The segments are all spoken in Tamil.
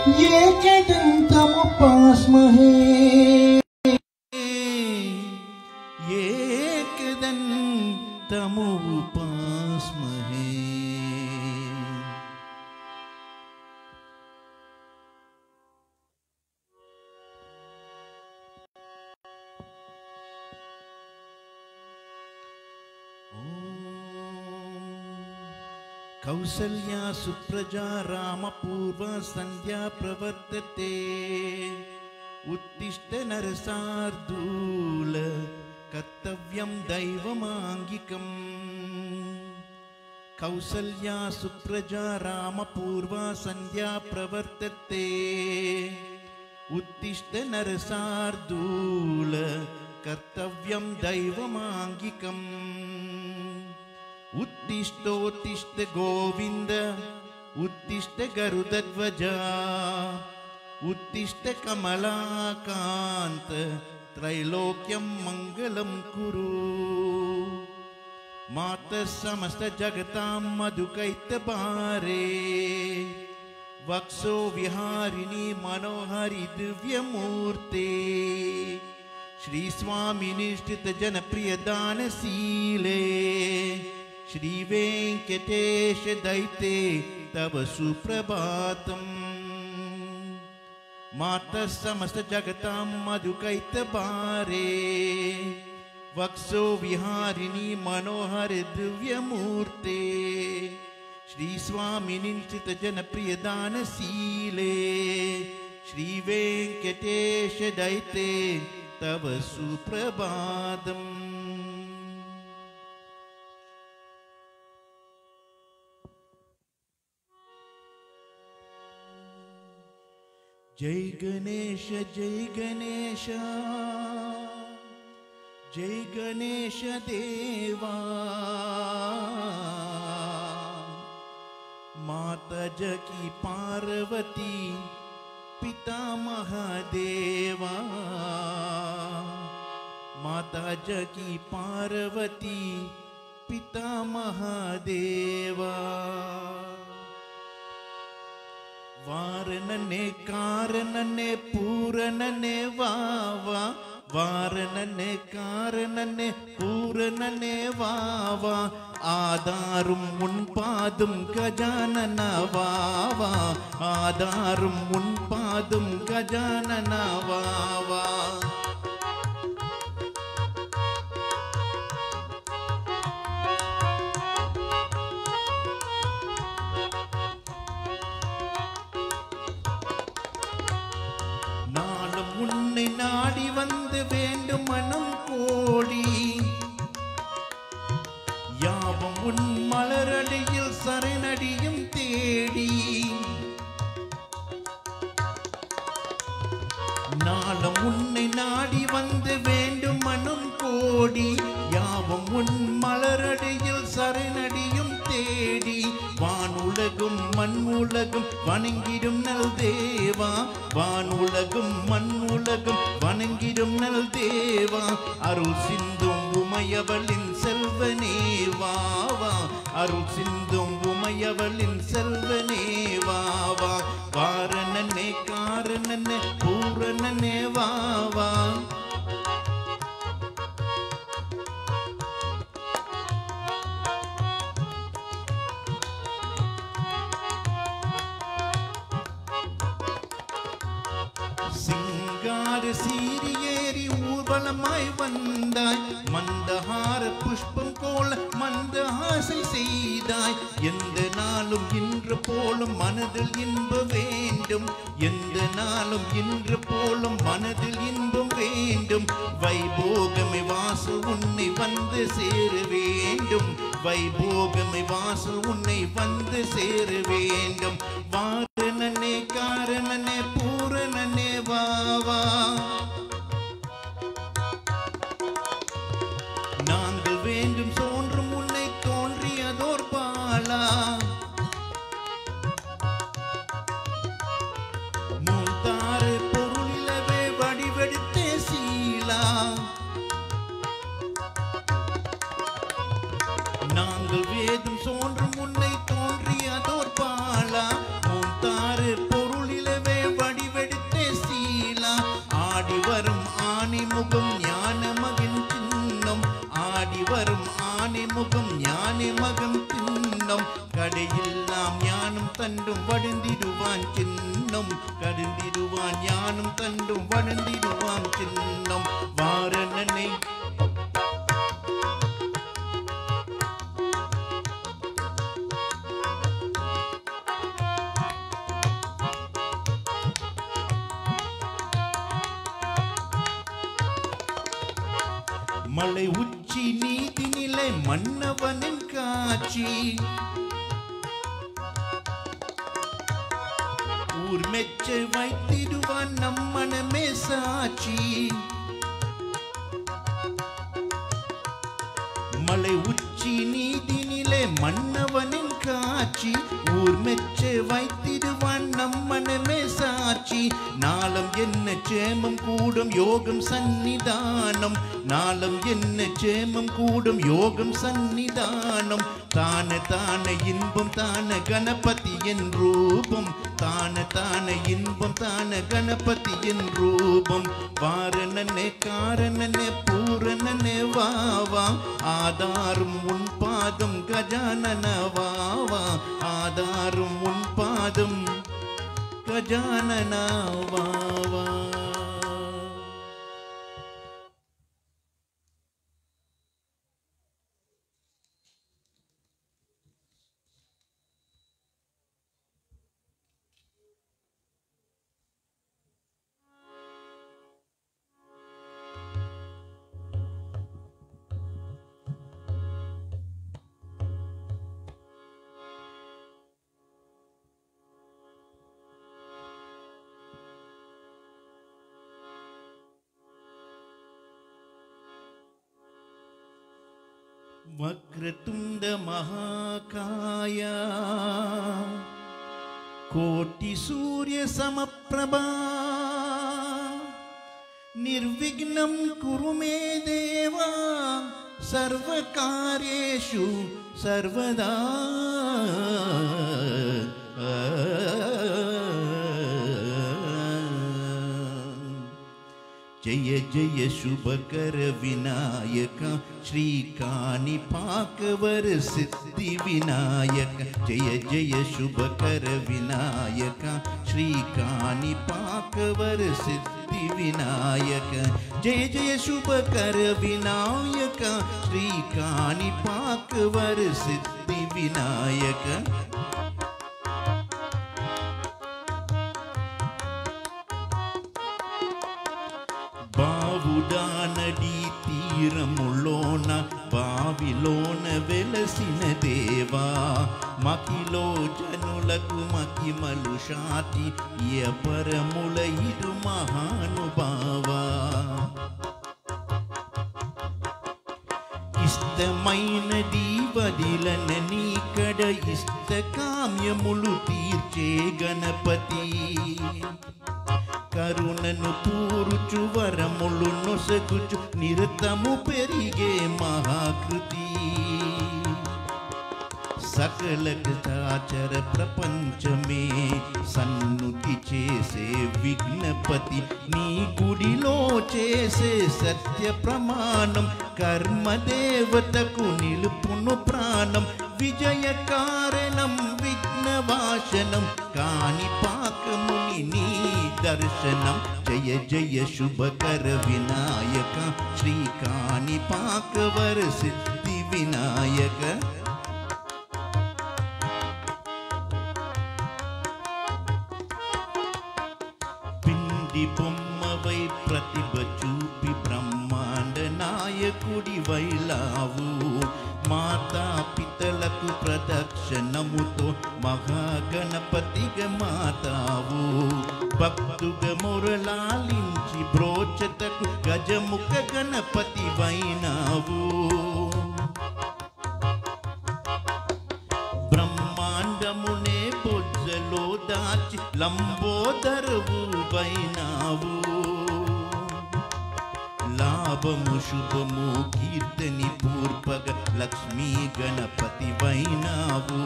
एकदन्तमुपास्महे एकदन्तमुपास्महे कौसल्या सुप्रजा रामपूर्वा संध्या प्रवर्तते उत्तिष्ठ नरसार्दूल कर्तव्यं दैवमांगिकम् कौसल्या सुप्रजा रामपूर्वा संध्या प्रवर्तते उत्तिष्ठ नरसार्दूल कर्तव्यं दैवमांगिकम् उत्तिष्ठोत्तिष्ठ गोविंद उत्तिष्ठ गरुडध्वजा उत्तिष्ठ कमलाकांत त्रैलोक्यं मंगलं कुरु मातः समस्त जगतां मधुकैतबारे वक्षो विहारिणी मनोहरि दिव्यमूर्ते श्री स्वामी निष्ठित जनप्रिय दानशीले श्री वेंकटेश दैते तव सुप्रभातम् मातः समस्त जगतां मधुकैतबारे वक्षो विहारिणी मनोहर दिव्यमूर्ते श्री स्वामी निष्ठित जनप्रिय दानशीले श्री वेंकटेश दैते तव सुप्रभातम् जय गणेश जय गणेश देवा माता जकी पार्वती पिता महादेवा माता जकी पार्वती पिता महादेवा वारणने कारणने पूरणने वावा वारणने कारणने पूरणने वावा आधारुं मुन्पादुं गजानना वावा आधारुं मुन्पादुं गजानना वावा நாடி வந்து வேண்டும் மனம் கோடி யாவும் உன் மலரடியில் சரணடியும் தேடி நாளும் உன்னை நாடி வந்து வேண்டும் மனம் கோடி யாவும் உன் மலரடியில் சரணடியும் தேடி வானுலகும் மண் உலகும் வணங்கிடும் நல் தேவா வானுலகும் மண் உலகும் வணங்கிடும் நல் தேவா அருள் சிந்தும் உமையவளின் செல்வனே வாவா அருள் சிந்தும் உமையவளின் செல்வனே வாவா வாரணனே காரணனே பூரணனே வாவா சீரியேறி ஊர்வலமாய் வந்தாய் மந்தஹார புஷ்பம் போல மந்தஹாசை செய்தாய் எந்த நாளும் இன்று போலும் மனதில் இன்பம் வேண்டும் எந்த நாளும் இன்று போலும் மனதில் இன்பம் வேண்டும் வைபோகமே வாசு உன்னை வந்து சேர வேண்டும் வைபோகமே வாசு உன்னை வந்து சேர வேண்டும் வாரணனே காரணனே பூரணனே வாவா நாங்கள் வேண்டும் தோன்றும் உன்னை தோன்றியதோர் பாலா மூத்தாறு பொருளிலவே வடிவெடுத்தே சீலா நாங்கள் வேதும் தோன்றும் உன்னை தோன்றியதோர் பாலா மூத்தாறு தண்டும் வடிந்திடுவான் சின்னம் கருந்திடுவான் ஞானம் தண்டும் வடிந்திடுவான் சின்னம் வாரணனை மலை உச்சி நீதி நிலை மன்னவனின் காட்சி ஊர் மெச்ச வைத்திடுவான் நம் மனமே சாட்சி மலை உச்சி நீதி நிலை மன்னவனின் காட்சி ஊர் மெச்ச வைத்திடுவான் நம் மனமே சாட்சி நாளம் என்ன சேமம் கூடும் யோகம் சந்நிதானம் நாளம் என்ன சேமம் கூடும் யோகம் சந்நிதானம் தான தான இன்பம் தான கணபதி என் ரூபம் தான தான இன்பம் தான கணபதி என் ரூபம் வாரணனே காரணனே பூரணனே வாவா ஆதாரும் உன் பாதம் கஜானன வாவா ஆதாரும் உன் பாதம் கஜானன வாவா वक्रतुंड महाकाया कोटि सूर्य समप्रभा निर्विघ्नं कुरु मे देवा सर्वकार्येषु सर्वदा जय जय शुभकर विनायक श्री कानिपाकवर सिद्धि विनायक जय जय शुभकर विनायक श्री कानिपाकवर सिद्धि विनायक जय जय शुभकर विनायक श्री कानिपाकवर सिद्धि विनायक బావుడానడి తీరములోన బావిలోన వెలసిన దేవా మకిలో జనులకు మకిమలు శాటి యపరముల ఇరు మహానుభావా ఇష్టమైనది వదిలన నీకడ ఇష్ట కామ్యములు తీర్చే గణపతి కరుణను పూరుచు వరములు నొసగుచు నిరతము పెరిగే మహాకృతి సకల కృతాచర ప్రపంచమే సన్నుతి చేసే విఘ్నపతి నీ గుడిలో చేసే సత్య ప్రమాణం కర్మదేవతకు నిలుపును ప్రాణం విజయ కారణం విఘ్నవాసనం కాణిపాకముని నీ दर्शनम जय जय शुभकर विनायक श्री कानिपाकवर सिद्धि विनायक पिंडी बोम्मवै प्रतिभ चूपि ब्रह्मांड नायकुడి వైలావు మాతా పితలకు ప్రదక్షిణముతో మహాగణపతిగా మాతావు భక్తుగ మురళాలించి బ్రోచతకు గజముఖ గణపతి వైనావు బ్రహ్మాండమునే బొజ్జలో దాచి లంబోదరువు వైనావు లాభము శుభము కీర్తని పూర్వగ లక్ష్మీ గణపతి వైనావు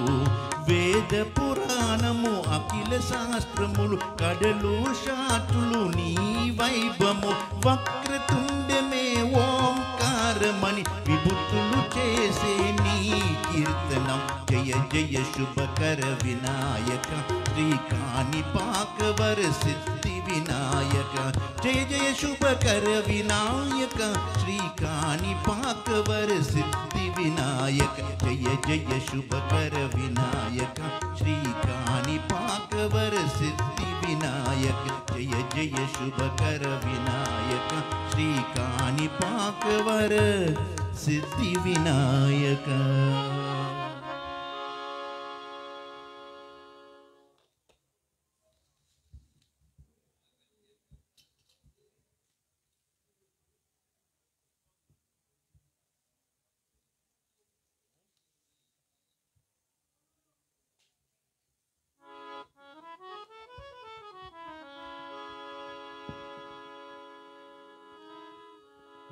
వేద పురాణము అఖిల శాస్త్రములు కడలు శాటులు నీ వైభము వక్రతుండమే ఓంకారమణి విభూతులు చేసే నీ कीर्तनम जय जय शुभकर विनायक श्री काणिपाकवर सिद्धि विनायक जय जय शुभकर विनायक श्री काणिपाकवर सिद्धि विनायक जय जय शुभकर विनायक श्री काणिपाकवर सिद्धि विनायक जय जय शुभकर विनायक श्री काणिपाकवर सिद्धि विनायक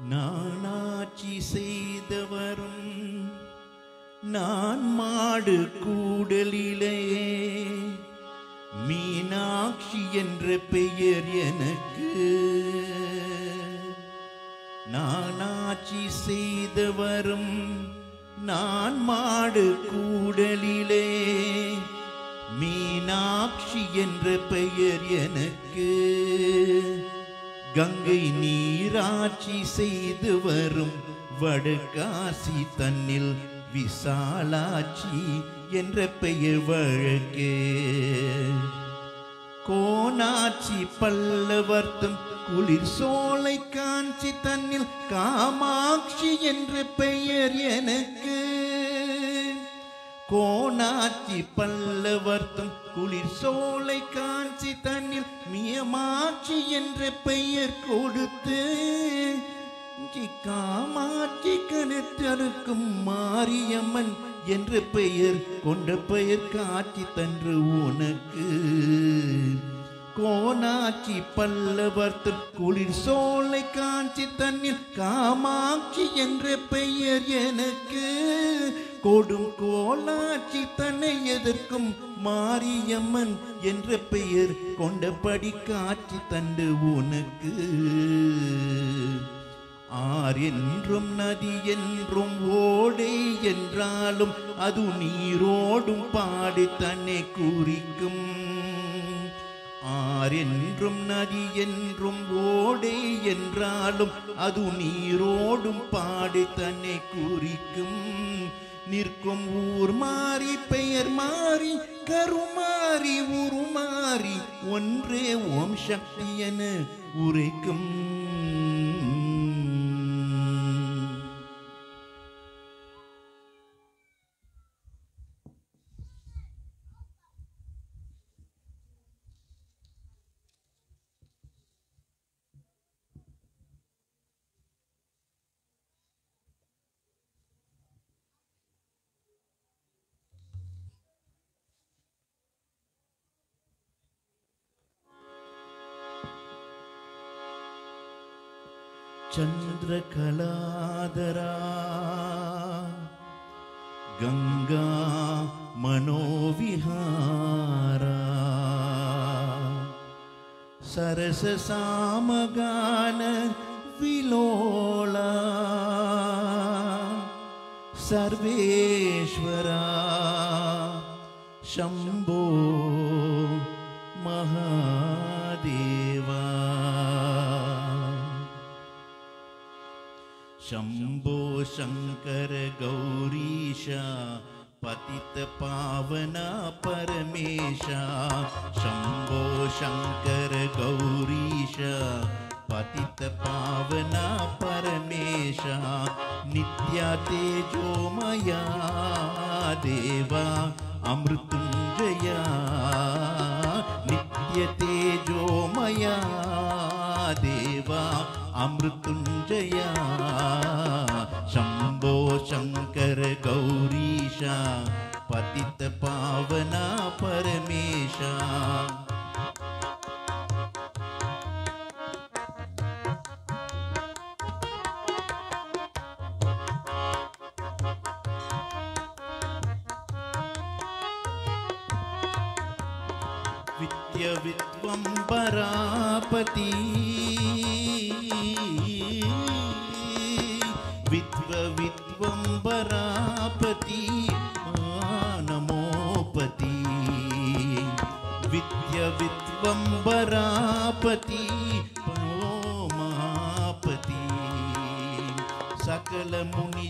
நானாட்சி செய்தவரும் நான் மாடு கூடலிலே மீனாட்சி என்ற பெயர் எனக்கு நானாட்சி செய்தவரும் நான் மாடு கூடலிலே மீனாட்சி என்ற பெயர் எனக்கு கங்கை நீராட்சி செய்து வரும் வடகாசி தன்னில் விசாலாட்சி என்ற பெயர் வழக்கே கோனாட்சி பல்லவர்த்தம் குளிர் சோலை காஞ்சி தன்னில் காமாட்சி என்ற பெயர் எனக்கு கோனாட்சி பல்லவர்த்தம் குளிர் சோலை காஞ்சி தன்னில் மியமாட்சி என்ற பெயர் கொடுத்து காமாட்சி கணத்தருக்கும் மாரியம்மன் என்ற பெயர் கொண்ட பெயர் காட்சி தன்று உனக்கு கோனாட்சி பல்லவர்த்தம் குளிர் சோலை காஞ்சி தன்னில் காமாட்சி என்ற பெயர் எனக்கு கொடும் கோலாட்சி தன்னை எதற்கும் மாரியம்மன் என்ற பெயர் கொண்டபடி காட்சி தந்து உனக்கு ஆர் என்றும் நதி என்றும் ஓடை என்றாலும் அது நீரோடும் பாடி தன்னை குறிக்கும் ஆர் என்றும் நதி என்றும் ஓடை என்றாலும் அது நீரோடும் பாடி தன்னை குறிக்கும் நிற்கும் ஊர் மாறி பெயர் மாறி கருமாறி உருமாறி ஒன்றே ஓம் சக்தி என உரைக்கும் चंद्रकलाधरा गंगा मनोविहारा सरस सामगान विलोला सर्वेश्वरा शंभो महादेवा शंभो शंकर गौरीशा पतित पावना परमेशा शंभो शंकर गौरीशा पतित पावना परमेशा नित्या तेजोमया देवा अमृतुंजया नित्य तेजोमया देवा अमृतुंजया शंभो शंकर गौरीशा पतित पावना परमेशा विद्य विद्वंबरापति विद्व विद्वंबरापति परापति परोमापति सकल मुनि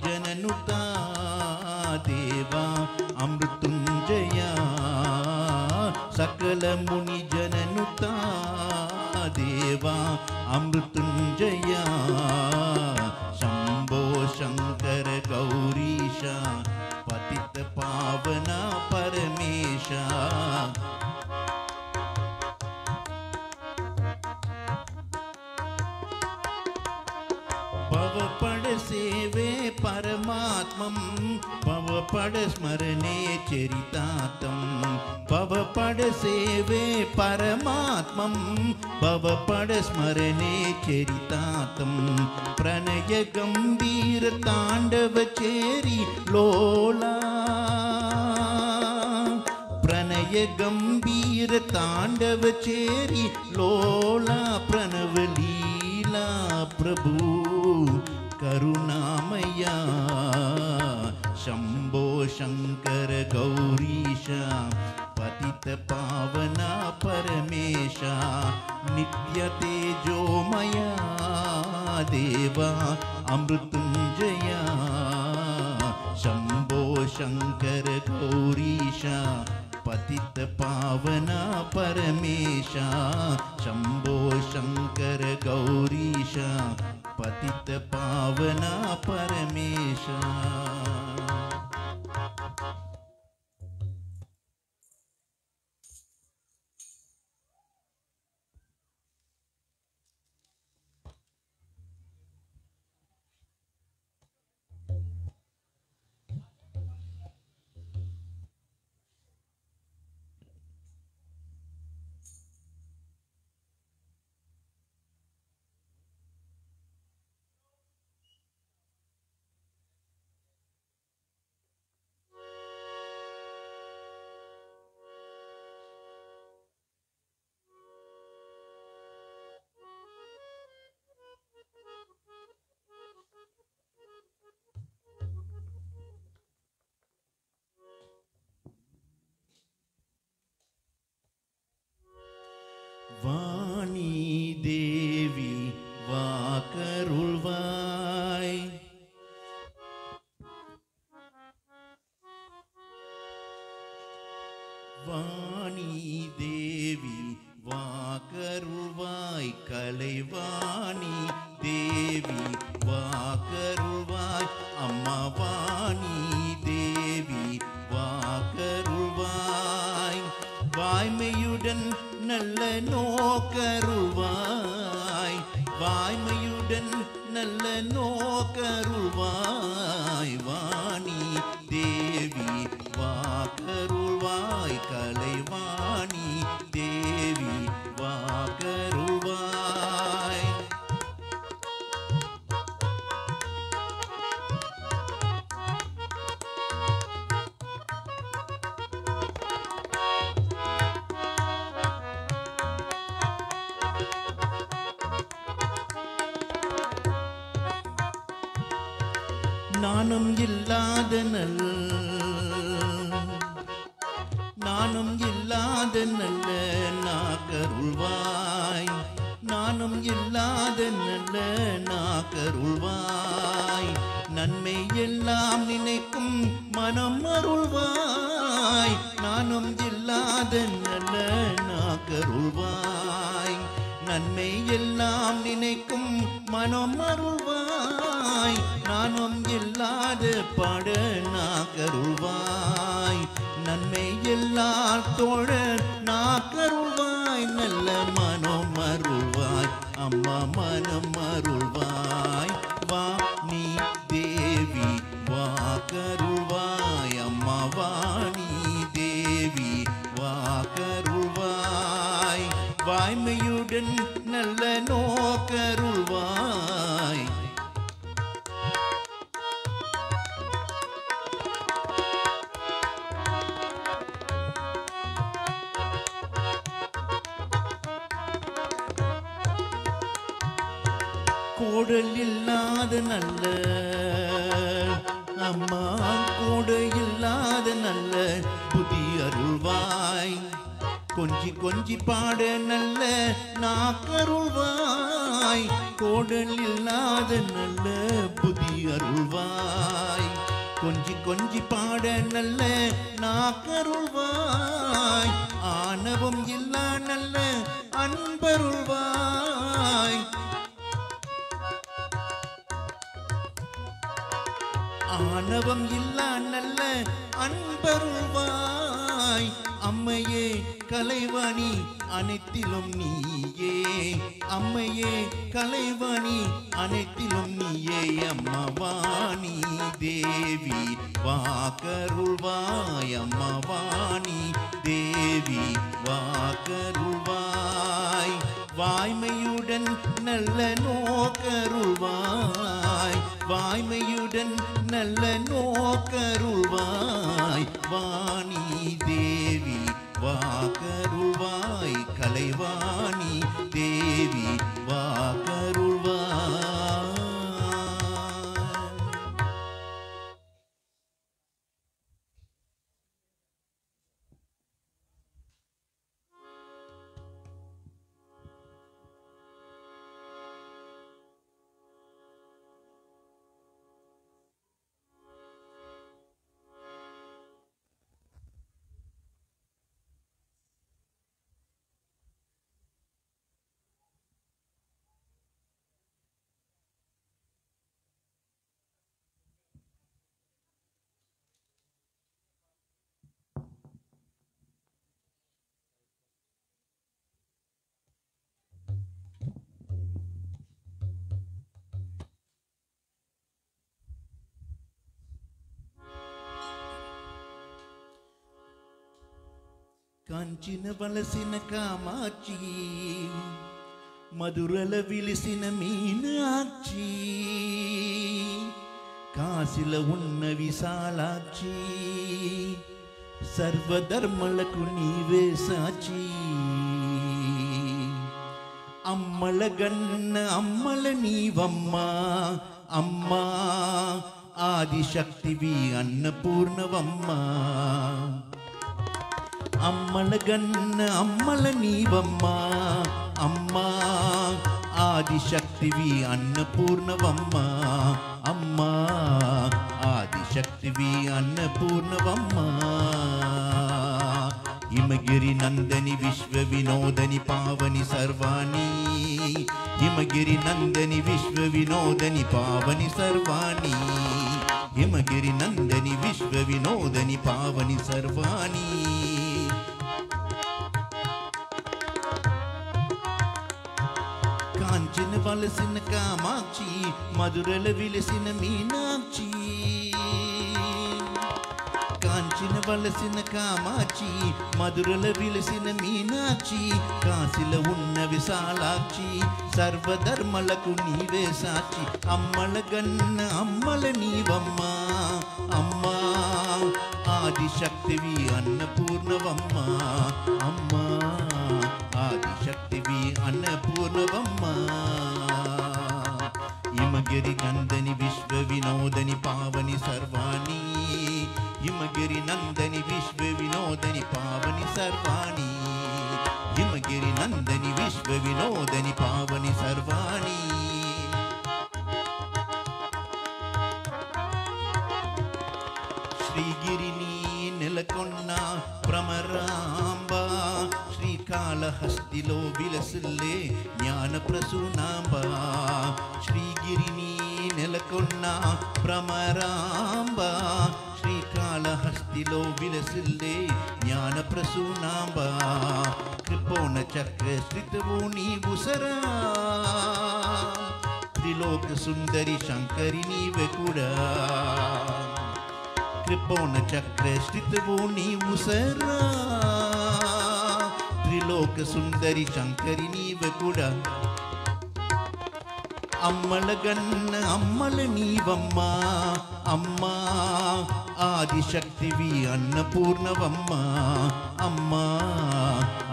जननुता देवा अमृतुंजया सकल मुनि जननुता देवा अमृतुंजया शंभो शंकर गौरीशा पतित पावना परमेशा भव पड़ सेवे परमात्मं भव पड़ स्मरणे चरितातं भव पड़ सेवे परमात्मं भव पड़ स्मरणे चरितातं प्रणय गंभीर तांडव चेरी लोला प्रणय गंभीर तांडव चेरी लोला प्रणव लीला प्रभु करुणामया शंभो शंकर गौरीशा पतित पावना परमेशा नित्य तेजोमया देवा अमृतुंजया शंभो शंकर गौरीशा पतित पावना परमेशा शंभो शंकर गौरीशा पतित पावना परमेशा वाणी देवी वाकरुள்வாய் वाणी देवी वाकरुள்வாய் कலைवाणी देवी वाकरुள்வாய் अम्मा वाणी देवी वाकरुள்வாய் வாய்மையுடன் நல்ல நோக்கருள்வாய் வாய்மையுடன் நல்ல நோக்கருள்வாய் வாணி தேவி வாக்கருள்வாய் கலைவாணி தேவி வாக்கருள்வாய் நானும் இல்லாத நல்ல நாக்கருள்வாய் நானும் இல்லாத நல்ல நாக்கருள்வாய் நன்மை எல்லாம் நினைக்கும் மனம் அருள்வாய் நானும் இல்லாத நல்ல நாக்கருள்வாய் நன்மை எல்லாம் நினைக்கும் மனம் அருள்வாய் நானும் இல்லாத பாட நாக்கருள்வாய் நன்மை எல்லார் தோழ நாக்கருள்வாய் நல்ல மனம் அருள்வாய் அம்மா மனம் அருள்வாய் வா நீ தேவி வாக்கருள்வாய் அம்மா வாணி தேவி வாக்கருள்வாய் வாய்மையுடன் நல்ல நோக்கருள்வாய் கோடல் இல்லாத நல்ல அம்மா கூட இல்லாத நல்ல புதிய அருள்வாய் கொஞ்சி கொஞ்சி பாட நல்ல நாக்கருள்வாய் கோடல் இல்லாத நல்ல புதி அருள்வாய் கொஞ்சி கொஞ்சி பாட நல்ல நாக்கருள்வாய் ஆணவம் இல்லா நல்ல அன்பருள்வாய் ஆணவம் இல்லா நல்ல அன்பருள்வாய் அம்மையே கலைவாணி அனைத்திலும் நீயே அம்மையே கலைவாணி அனைத்திலும் நீயே அம்மவாணி தேவி வாக்கருள்வாய் அம்மவாணி தேவி வாக்கருள்வாய் வாய்மையுடன் நல்ல நோக்கருள்வாய் வாய்மையுடன் நல்ல நோக்கருள்வாய் வாணி தேவி வாக்கருள்வாய் கலைவாணி தேவி வாக்கருள்வாய். కాంచిన వలసిన కామాక్షి మధురల విలిసిన మీనాక్షి కాశీల ఉన్న విశాలాక్షి సర్వధర్మలకు నీవే సాక్షి అమ్మల గన్న అమ్మల నీవమ్మా అమ్మా ఆదిశక్తివి అన్నపూర్ణవమ్మా అమ్మల గన్న అమ్మల నీవమ్మా అమ్మా ఆదిశక్తివి అన్నపూర్ణవమ్మా అమ్మా ఆదిశక్తివి అన్నపూర్ణవమ్మా హిమగిరి నందని విశ్వ వినోదని పావని సర్వాణి హిమగిరి నందని విశ్వ వినోదని పావని సర్వాణి హిమగిరి నందని విశ్వ వినోదని పావని సర్వాణి కాంచన వలసిన కామాక్షి మధురల విలసిన మీనాక్షి కాంచన వలసిన కామాక్షి మధురల విలసిన మీనాక్షి కాశీల ఉన్న విశాలాక్షి సర్వధర్మలకు నీవే సాక్షి అమ్మల గన్న అమ్మల నీవమ్మా అమ్మా ఆదిశక్తివి అన్నపూర్ణవమ్మా అమ్మా ఆదిశక్తివి అన్నపూర్ణవమ్మా హిమగిరి నందని విశ్వ వినోదని పావని సర్వాణి హిమగిరి నందని విశ్వ వినోదని పావని సర్వాణి హిమగిరి నందని విశ్వ వినోదని పావని సర్వాణి శ్రీగిరిని నెలకొన్న భ్రమరాంబ శ్రీకాళహస్తిలో విలసిల్లే జ్ఞాన ప్రసూనాంబ శ్రీగిరిని నెలకొన్న భ్రమరాంబ శ్రీకాళహస్తిలో విలసిల్లే జ్ఞాన ప్రసూనాంబ కృపోణ చక్ర స్థితవు నీవు సరా త్రిలోక సుందరి శంకరి నీవే కూడా కృపోణ చక్ర స్థితవు నీవు సరా త్రిలోక సుందరి శంకరి నీవే కూడా అమ్మల గన్న అమ్మల నీవమ్మా అమ్మా ఆదిశక్తివి అన్నపూర్ణవమ్మా అమ్మా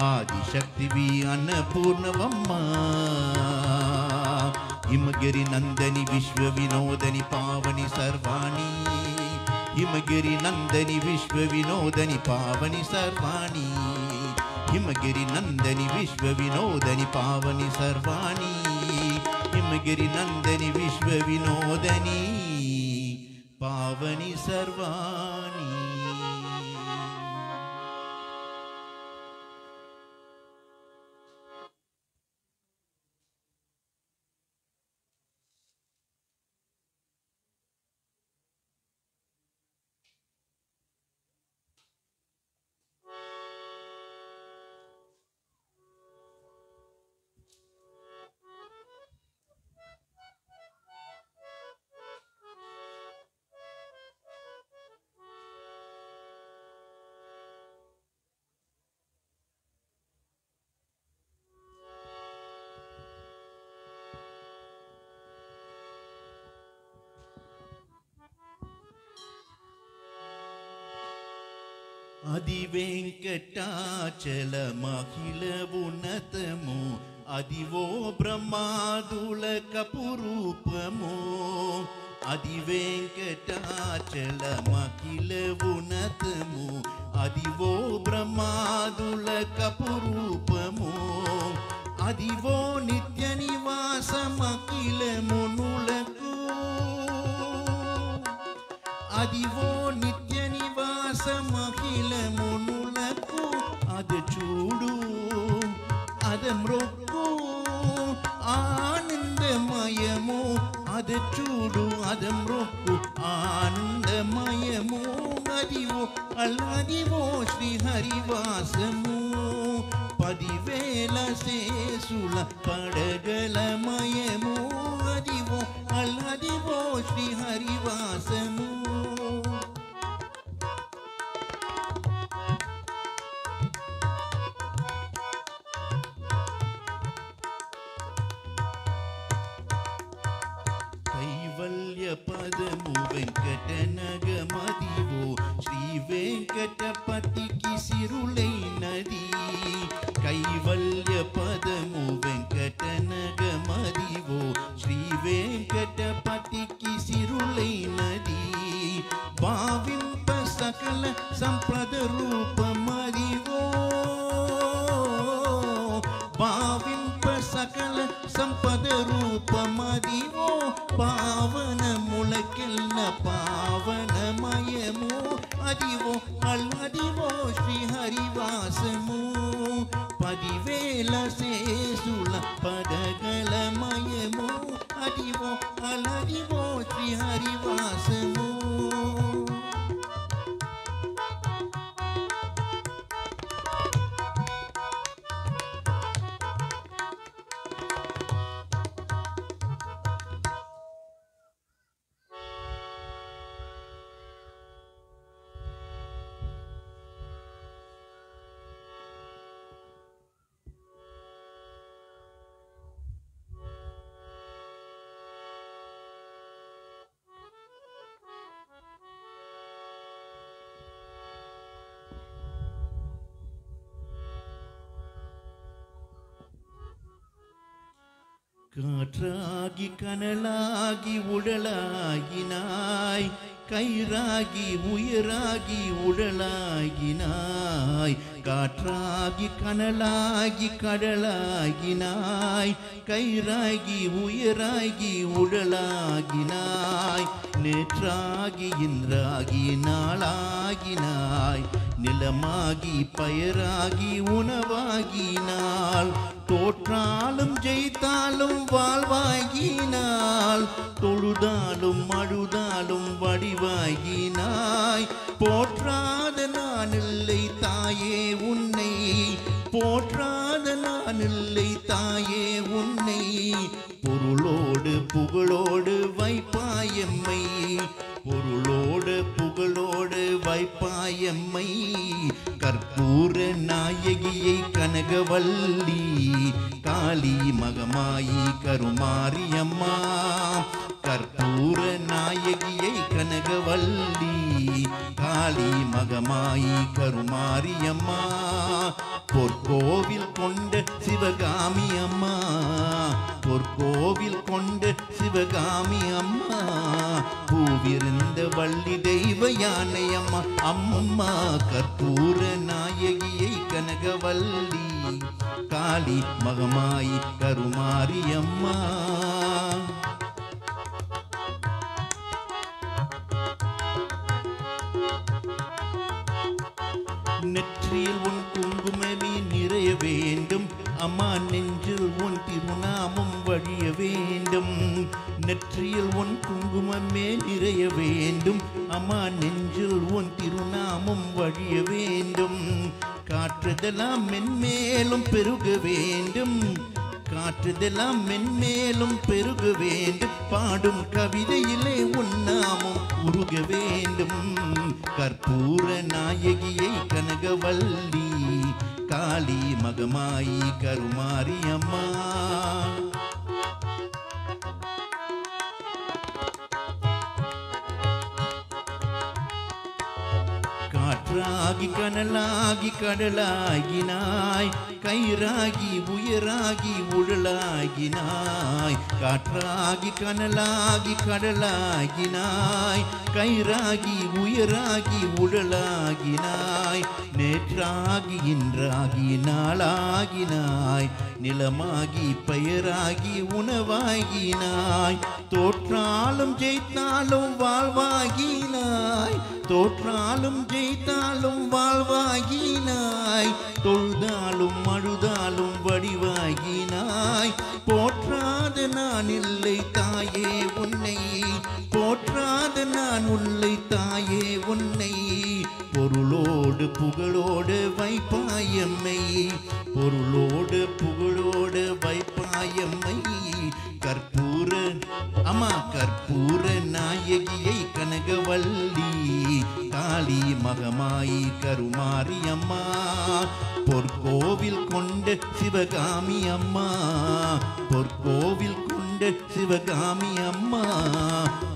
ఆదిశక్తివి అన్నపూర్ణవమ్మా హిమగిరి నందని విశ్వ వినోదని పావని సర్వాణి हिमगिरि नंदनि विश्व विनोदनि पावनि सर्वाणि हिमगिरि नंदनि विश्व विनोदनि पावनि सर्वाणि हिमगिरि नंदनि विश्व विनोदनि पावनि सर्वाणि అదివేంకటాచలమఖిలవున్నతము అదివో బ్రహ్మాదులకపురూపము అదివేంకటాచలమఖిలవున్నతము అదివో బ్రహ్మాదులకపురూపము అదివో నిత్య నివాసమఖిలమునులకు అదివో నిత్య నివాసమఖిలమునులకు అది చూడు అది మ్రొక్కు ఆనందమయము అది చూడు అది మ్రొక్కు ఆనందమయము అదివో అల్లదివో శ్రీహరివాసము 10,000 శేషుల పడగలమయము అదివో అల్లదివో శ్రీహరివాసము పదము వెంకటనగమదివో శ్రీ వెంకటపతికి సిరులైనది కైవల్య పదము వెంకటనగమదివో శ్రీ వెంకటపతికి సిరులైనది భావింప సకల సంపద రూపమదివో భావింప సకల సంపద రూపమదివో పావనములకెల్ల పావనమయము అదివో అల్లదివో శ్రీహరివాసము 10,000 శేషుల పడగలమయము అదివో అల్లదివో శ్రీహరివాసము காற்றாகி கனலாகி உடலாகினாய் கயிறாகி உயிராகி உடலாகினாய் காற்றாகி கனலாகி கடலாகினாய் கயிறாகி உயிராகி உடலாகினாய் நேற்றாகி இன்றாகி நாளாகினாய் நிலமாகி பயராகி உணவாகினாள் தோற்றாலும் ஜெயித்தாலும் வாழ்வாகினாள் தொழுதாலும் அழுதாலும் வடிவாகினாய் போற்றாத நான் இல்லை தாயே உன்னை போற்றாத நான் இல்லை தாயே உன்னை பொருளோடு புகழோடு வைப்பாயம்மை பொருளோடு புகழோடு வைப்பாயம்மை கற்பூர நாயகியை கனகவல்லி காளி மகமாயி கருமாரியம்மா கற்பூர நாயகியை கனகவல்லி காளி மகமாயி கருமாரியம்மா பொற்கோவில் கொண்ட சிவகாமி அம்மா, பொற்கோவில் கொண்ட சிவகாமி அம்மா, பூவிருந்த வள்ளி தெய்வ யானை அம்மா, அம்மா கற்பூர நாயகியை கனகவல்லி காளி மகமாயி கருமாரி அம்மா. நெற்றியில் உன் குங்குமமே நிறைய வேண்டும் அம்மா, நெஞ்சில் உன் திருநாமம் வழிய வேண்டும். நெற்றியில் உன் குங்குமமே நிறைய வேண்டும் அம்மா, நெஞ்சில் உன் திருநாமம் வழிய வேண்டும். காற்றுதெல்லாம் மென்மேலும் பெருக வேண்டும், காற்றுதெல்லாம் மென்மேலும் பெருக வேண்டும். பாடும் கவிதையிலே உன்னாமும் உருக வேண்டும். கற்பூர நாயகியை கனகவல்லி காளி மகமாயி கருமாரி அம்மா. காற்றாகி கனலாகி கடலாகினாய், கயிறாகி உயராகி உடலாகினாய். காற்றாகி கனலாகி கடலாகினாய், கயிறாகி உயராகி உடலாகினாய். நேற்றாகி இன்றாகி நாளாகினாய், நிலமாகி பெயராகி உணவாகினாய். தோற்றாலும் ஜெயித்தாலும் வாழ்வாகினாய், தோற்றாலும் ஜெயித்தாலும் வாழ்வாகினாய். தொழுதாலும் அழுதாலும் வடிவாகினாய். போற்றாத நான் இல்லை தாயே உன்னை, போற்றாத நான் உன்னை தாயே உன்னை. பொருளோடு புகழோடு வைப்பாயம்மை, பொருளோடு புகழோடு வைப்பாயம்மை. கற்பூர அம்மா கற்பூர நாயகியை கனகவல்லி காளி மகமாயி கருமாரி அம்மா. பொற்கோவில் கொண்ட சிவகாமி அம்மா, பொற்கோவில் கொண்ட சிவகாமி அம்மா,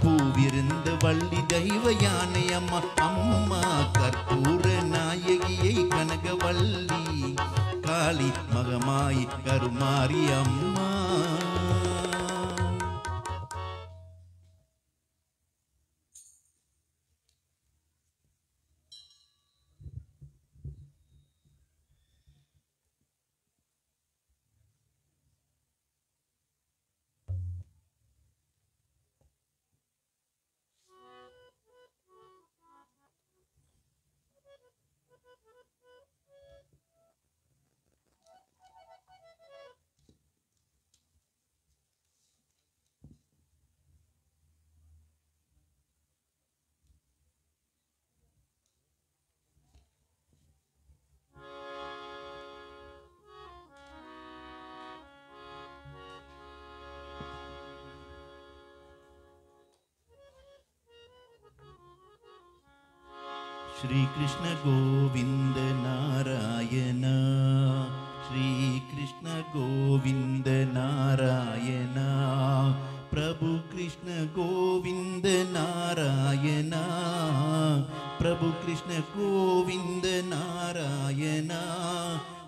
பூவிருந்த வள்ளி தெய்வ யானை அம்மா, அம்மா கற்பூர நாயகியை கனகவல்லி காளி மகமாயி கருமாரி அம்மா. श्री कृष्ण गोविंद नारायण, श्री कृष्ण गोविंद नारायण, प्रभु कृष्ण गोविंद नारायण, प्रभु कृष्ण गोविंद नारायण.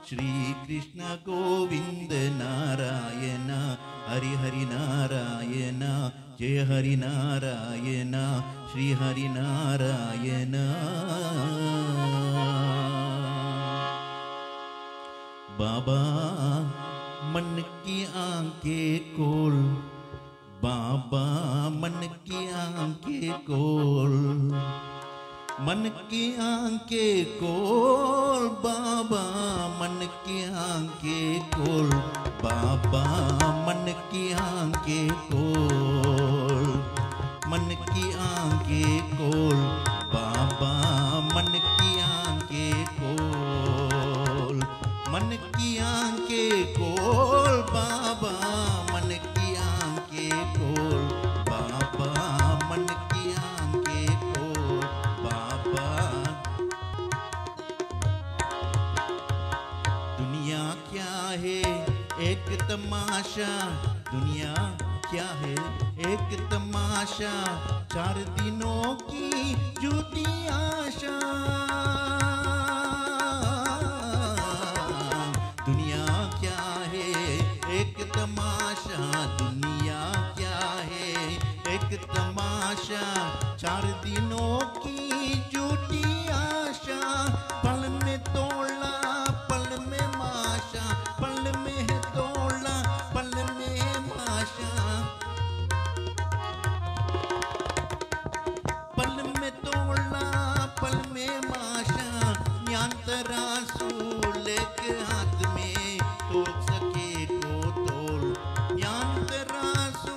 श्री कृष्ण गोविंद नारायण, हरि हरि नारायण, जय हरि नारायण, श्री हरि नारायण. बाबा मन की आंखें खोल, बाबा मन की आंखें खोल, मन की आंखें खोल, बाबा मन की आंखें खोल, बाबा मन की आंखें खोल, मन की आंखें खोल, बाबा मन की आंखें खोल, मन की आंखें खोल, बाबा मन की आंखें खोल, बाबा मन की आंखें खोल, बाबा. दुनिया क्या है एक तमाशा, दुनिया क्या है एक तमाशा, 4 दिनों की झूठी आशा. एक तमाशा, 4 दिनों की झूठी आशा, पल में तोड़ा पल में माशा, पल में तोड़ा पल में माशा, पल में तोड़ा पल में माशा, यांतरासू लेके हाथ में तोड़ सके को तोड़, यांतरासू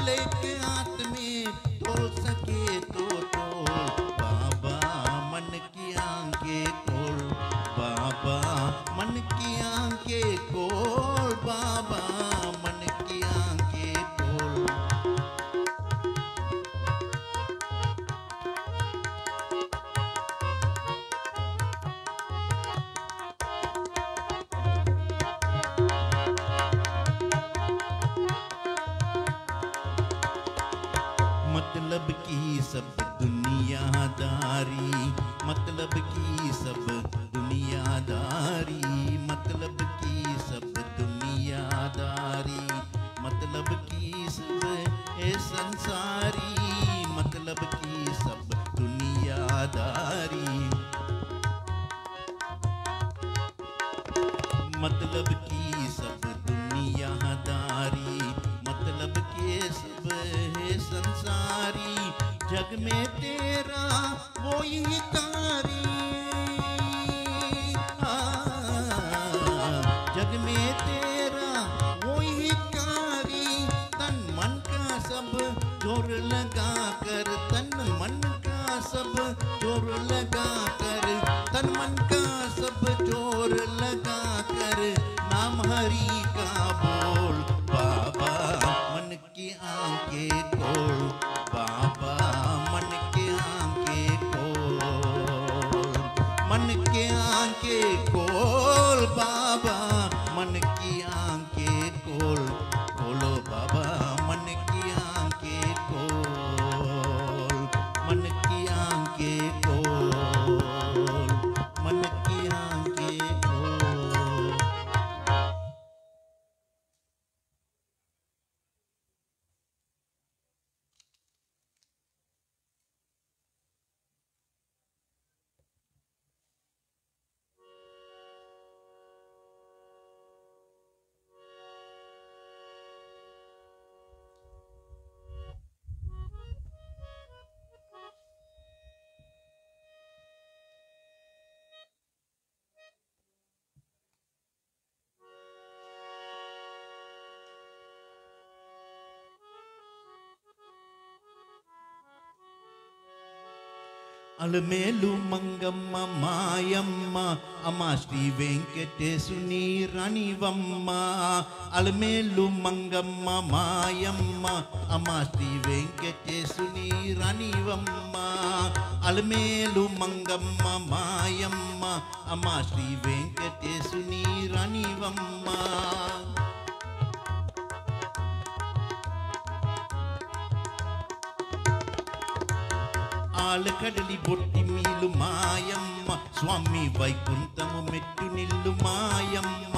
लेके हाथ में तोड़ सके तो तोड़, बाबा मन की आंखें खोल, बाबा मन की आंखें खोल, बाबा मन की आंखें खोल। मतलब की सब दुनियादारी, मतलब की सब दुनियादारी, मतलब की सब दुनियादारी, मतलब की सब ए संसारी, मतलब की सब दुनियादारी, मतलब की सब दुनियादारी, मतलब के सब है संसारी, जग में तेरा वो ही कारी, जग में तेरा वो ही कारी, तन मन का सब जोर लगा कर, तन मन का सब जोर लगा कर, तन मन का सब जोर लगा कर, नाम हरि का बोल, बाबा मन की आंखें खोल, बाबा मन की आंखें खोल, मन की आंखें खोल, बाबा मन की आंखें खोल, खोलो बाबा मन की आंखें खोल, मन की आंखें खोल, मन की आंखें खोल। అలమేలు మంగమ్మ మాయమ్మ అమ్మ శ్రీ వెంకటేశుని రాణివమ్మ, అలమేలు మంగమ్మ మాయమ్మ అమ్మ శ్రీ వెంకటేశుని రాణివమ్మ, అలమేలు మంగమ్మ మాయమ్మ అమ్మ శ్రీ వెంకటేశుని రాణివమ్మ. ఆలకడలి బొట్టి మీలు మాయమ్మ, స్వామి వైకుంఠము మెట్టు నిల్లు మాయమ్మ,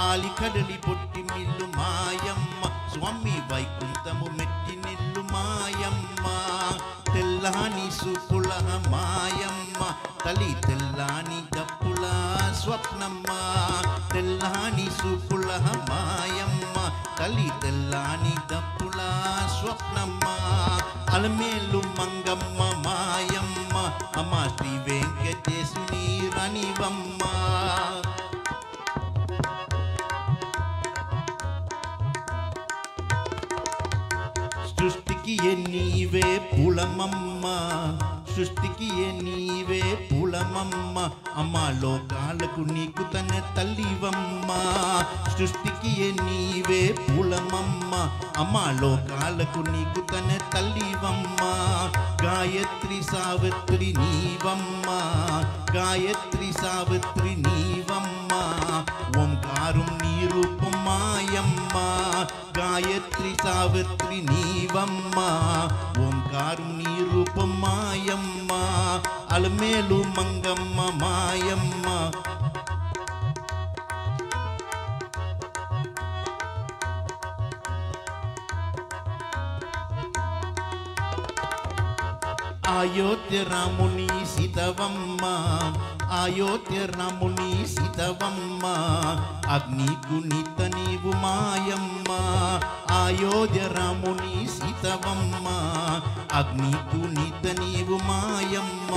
ఆలికడలి బొట్టి మీలు మాయమ్మ, స్వామి వైకుంఠము మెట్టి నిల్లు మాయమ్మ, తెల్లాని సుపుల మాయమ్మ, తల్లి తెల్లాని దప్పుల స్వప్నమ్మ, తెల్లాని సుపుల మాయమ్మ, తల్లి తెల్లాని దప్పుల స్వప్నమ్మ, అలమేలు మంగమ్మ మాయమ్మ అమ్మ శ్రీ వెంకటేశుని రాణివమ్మ. సృష్టికి నీవే పులమమ్మ, సృష్టికి నీవే పులమమ్మ అమ్మ, లోకాలకు నీకు తన తల్లివమ్మ, సృష్టికి నీవే పులమమ్మ అమ్మ, లోకాలకు నీకు తన తల్లివమ్మ, గాయత్రి సావిత్రి నీవమ్మ, గాయత్రి సావిత్రి నీవమ్మ, ఓంకారం నీ రూపం మాయమ్మ, గాయత్రి సావిత్రి నీవమ్మ, ఓంకారం నీ రూపం మాయమ్మ, అలమేలు మంగమ్మ మాయమ్మ. అయోధ్య రాముని సీతవమ్మ అయోధ్య రాముని సీతవమ్మ అగ్నికి నిత నీవు మాయమ్మ అయోధ్య రాముని సీతవమ్మ అగ్నికి నిత నీవు మాయమ్మ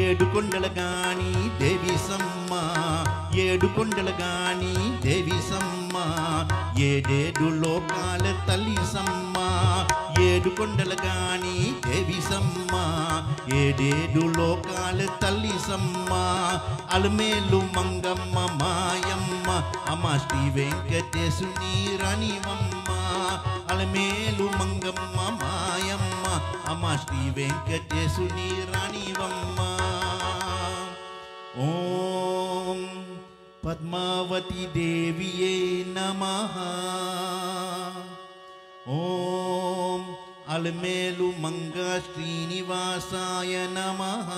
ఏడు కొండల గాని దేవి సమ్మ ఏడు కొండల గాని దేవి సమ్మ ఏడేడు లోకాల తల్లి సమ్మ ఏడు కొండల గాని దేవి సమ్మ ఏడేడు లోకాల తల్లి సమ్మ అలమేలు మంగమ్మ మాయమ్మ అమ్మ శ్రీ వెంకటేశుని రాణివమ్మ అలమేలు మంగమ్మ మాయమ్మ అమ్మ శ్రీ వెంకటేశుని రాణివమ్మ ఓం పద్మావతి దేవియే నమః ఓం అలమేలు మంగా శ్రీనివాసాయ నమః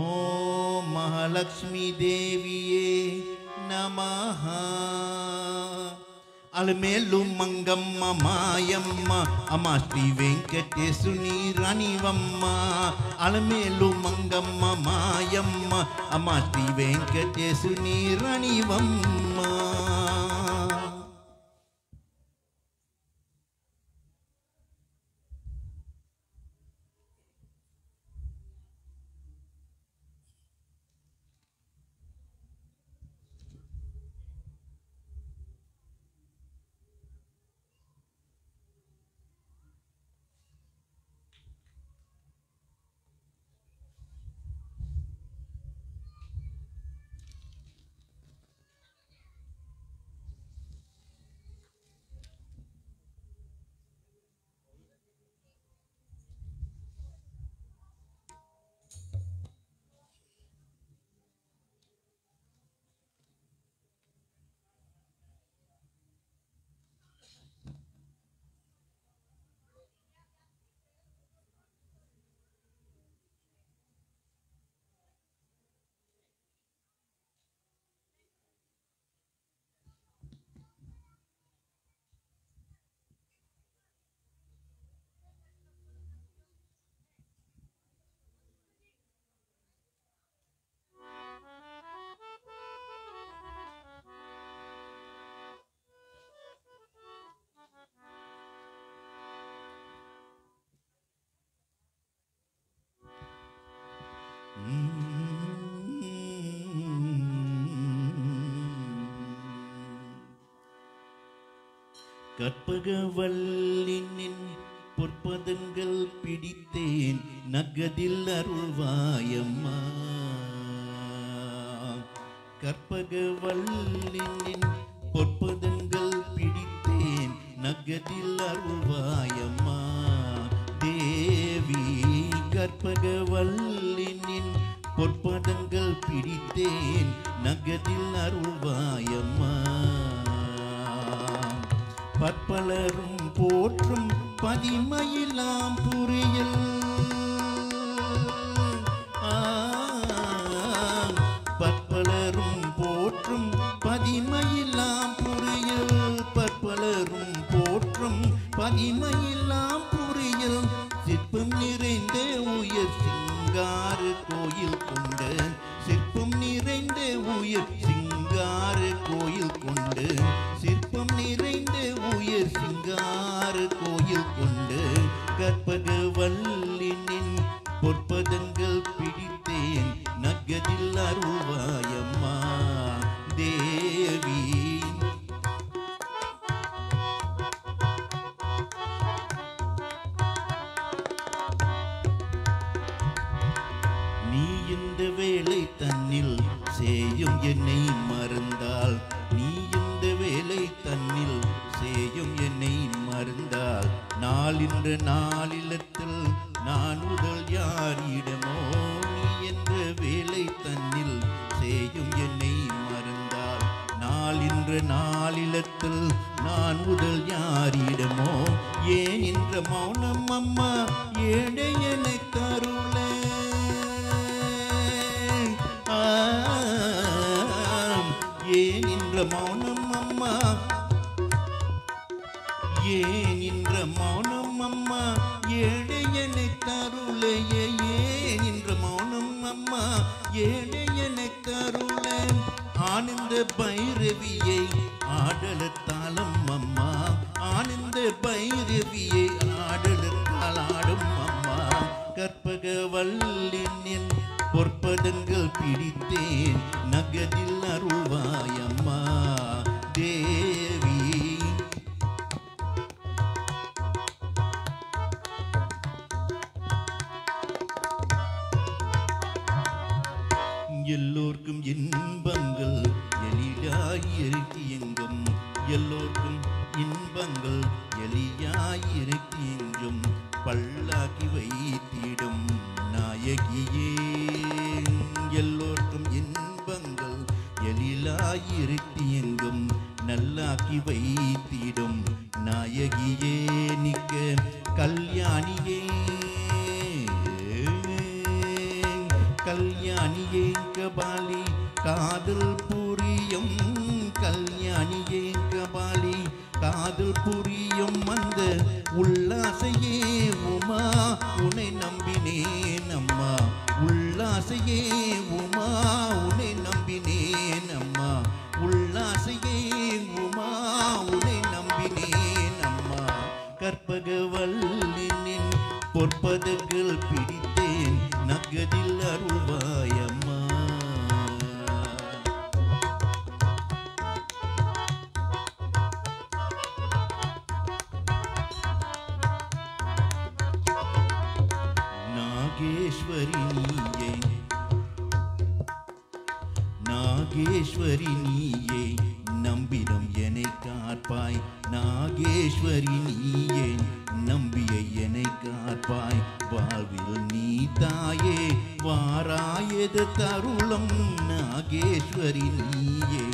ఓం మహాలక్ష్మీ దేవియే నమః అలమేలు మంగమ్మ మాయమ్మ అమ్మ శ్రీ వెంకటేశుని రాణివమ్మ అలమేలు మంగమ్మ మాయమ్మ అమ్మ శ్రీ వెంకటేశుని రాణివమ్మ கற்பகவல்லினின் பொற்பதங்கள் பிடித்தேன் நகதில் அருள்வாயம்மா கற்பகவல்லினின் பொற்பதங்கள் பிடித்தேன் நகதில் அருள்வாயம்மா தேவி கற்பகவல்லினின் பொற்பதங்கள் பிடித்தேன் நகதில் அருள்வாயம்மா பற்பலரும் போற்றும் பதிமயிலாம் புரியல் பற்பலரும் போற்றும் பதிமயிலாம் புரியல் பற்பலரும் போற்றும் பதிமயிலாம் புரியல் சிற்பம் நிறைந்த உயர் சிங்கார கோயில் கொண்ட சிற்பம் நிறைந்த உயர் சிங்கார கோயில் கொண்டு சிற்பம் நிறைந்த உயர் சிங்கார கோயில் கொண்டு கற்பகவல்லினின் பொற்பதங்கள் பிடித்தேன் நகதில் அருள்வாயம்மா தேவி நீ இந்த வேளை தன்னில் செய்யும் என்னை மறந்தால் நீ இந்த வேளை தன்னில் செய்யும் என்னை மறந்தால் நாளின்ற நாளிலத்தில் நான் முதல் யாரிடமோ நீ என்ற வேளை தன்னில் செய்யும் என்னை மறந்தால் நாளின்ற நாளிலத்தில் நான் முதல் யாரிடமோ ஏன் என்ற மௌனம் அம்மா ஏழையனை தருள ஏன் என்ற மௌனம் அம்மா ஏன் என்ற மௌனம் அம்மா ஏழையனை தருளையே ஏன் இன்று மௌனம் அம்மா ஏனே எனக்கு தருள ஆனந்த பைரவியை ஆடலத்தாலும் அம்மா ஆனந்த பைரவியை ஆடலத்தால் ஆடும் அம்மா கற்பகவல்லின் பொற்பதங்கள் பிடித்தேன் நகதில் அருள்வாயம்மா தேவி எல்லோர்க்கும் இன்பங்கள் எளியாயிருக்கு எங்கும் எல்லோர்க்கும் இன்பங்கள் எளியாயிருக்கு எங்கும் பல்லாக்கி வைத்திடும் நாயகியே எல்லோர்க்கும் இன்பங்கள் எழிலாயிருக்கு எங்கும் நல்லாக்கி வைத்திடும் நாயகியே நிக்க கல்யாணியே கல்யாணியே கபாலி காதல் புரியும் கல்யாணியே கபாலி காதல் புரியும் அந்த உல்லாசையே உமா உன்னை நம்பினேன் அம்மா உல்லாசையே உமா உன்னை நம்பினேன் அம்மா உல்லாசையே உமா உன்னை நம்பினேன் அம்மா கற்பகவல்லின் பொற்பதங்கள் பிடித்தேன் நகதில் அருள்வாயம்மா நாகேஸ்வரி நீயே நாகேஸ்வரி நீயே நம்பிடம் என்னை காப்பாய் நாகேஸ்வரி நீயே நம்பிய என்னை காப்பாய் வாழ்வில் நீ தாயே வாராயது தருளம் நாகேஸ்வரி நீயே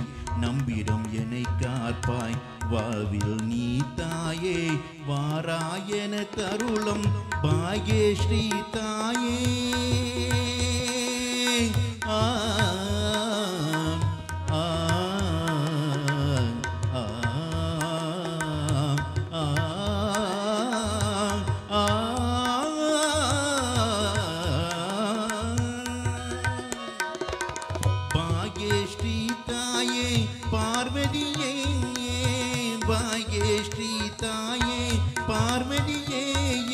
நம்பிடம் என்னை காப்பாய் வாழ்வில் நீ தாயே வாராயன தருளம் பாக்யஸ்ரீ தாயே ஆ பார்வதியே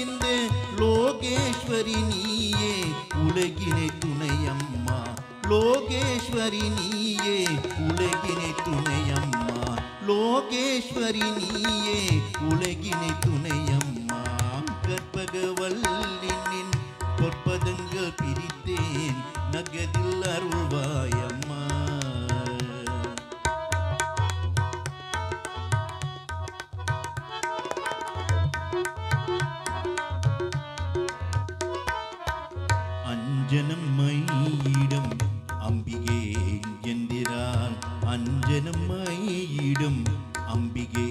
இந்த லோகேஸ்வரி நீயே உலகினை துணையம்மா லோகேஸ்வரி நீயே உலகினை துணையம்மா லோகேஸ்வரி நீயே உலகினை துணையம்மா கற்பகவல்லின் பொற்பதங்கள் பிரித்தேன் நகதில் அருள்வாயம்மா அஞ்சனம்மையிடம் அம்பிகே என்கிறாள் அஞ்சனம்மையிடம் அம்பிகே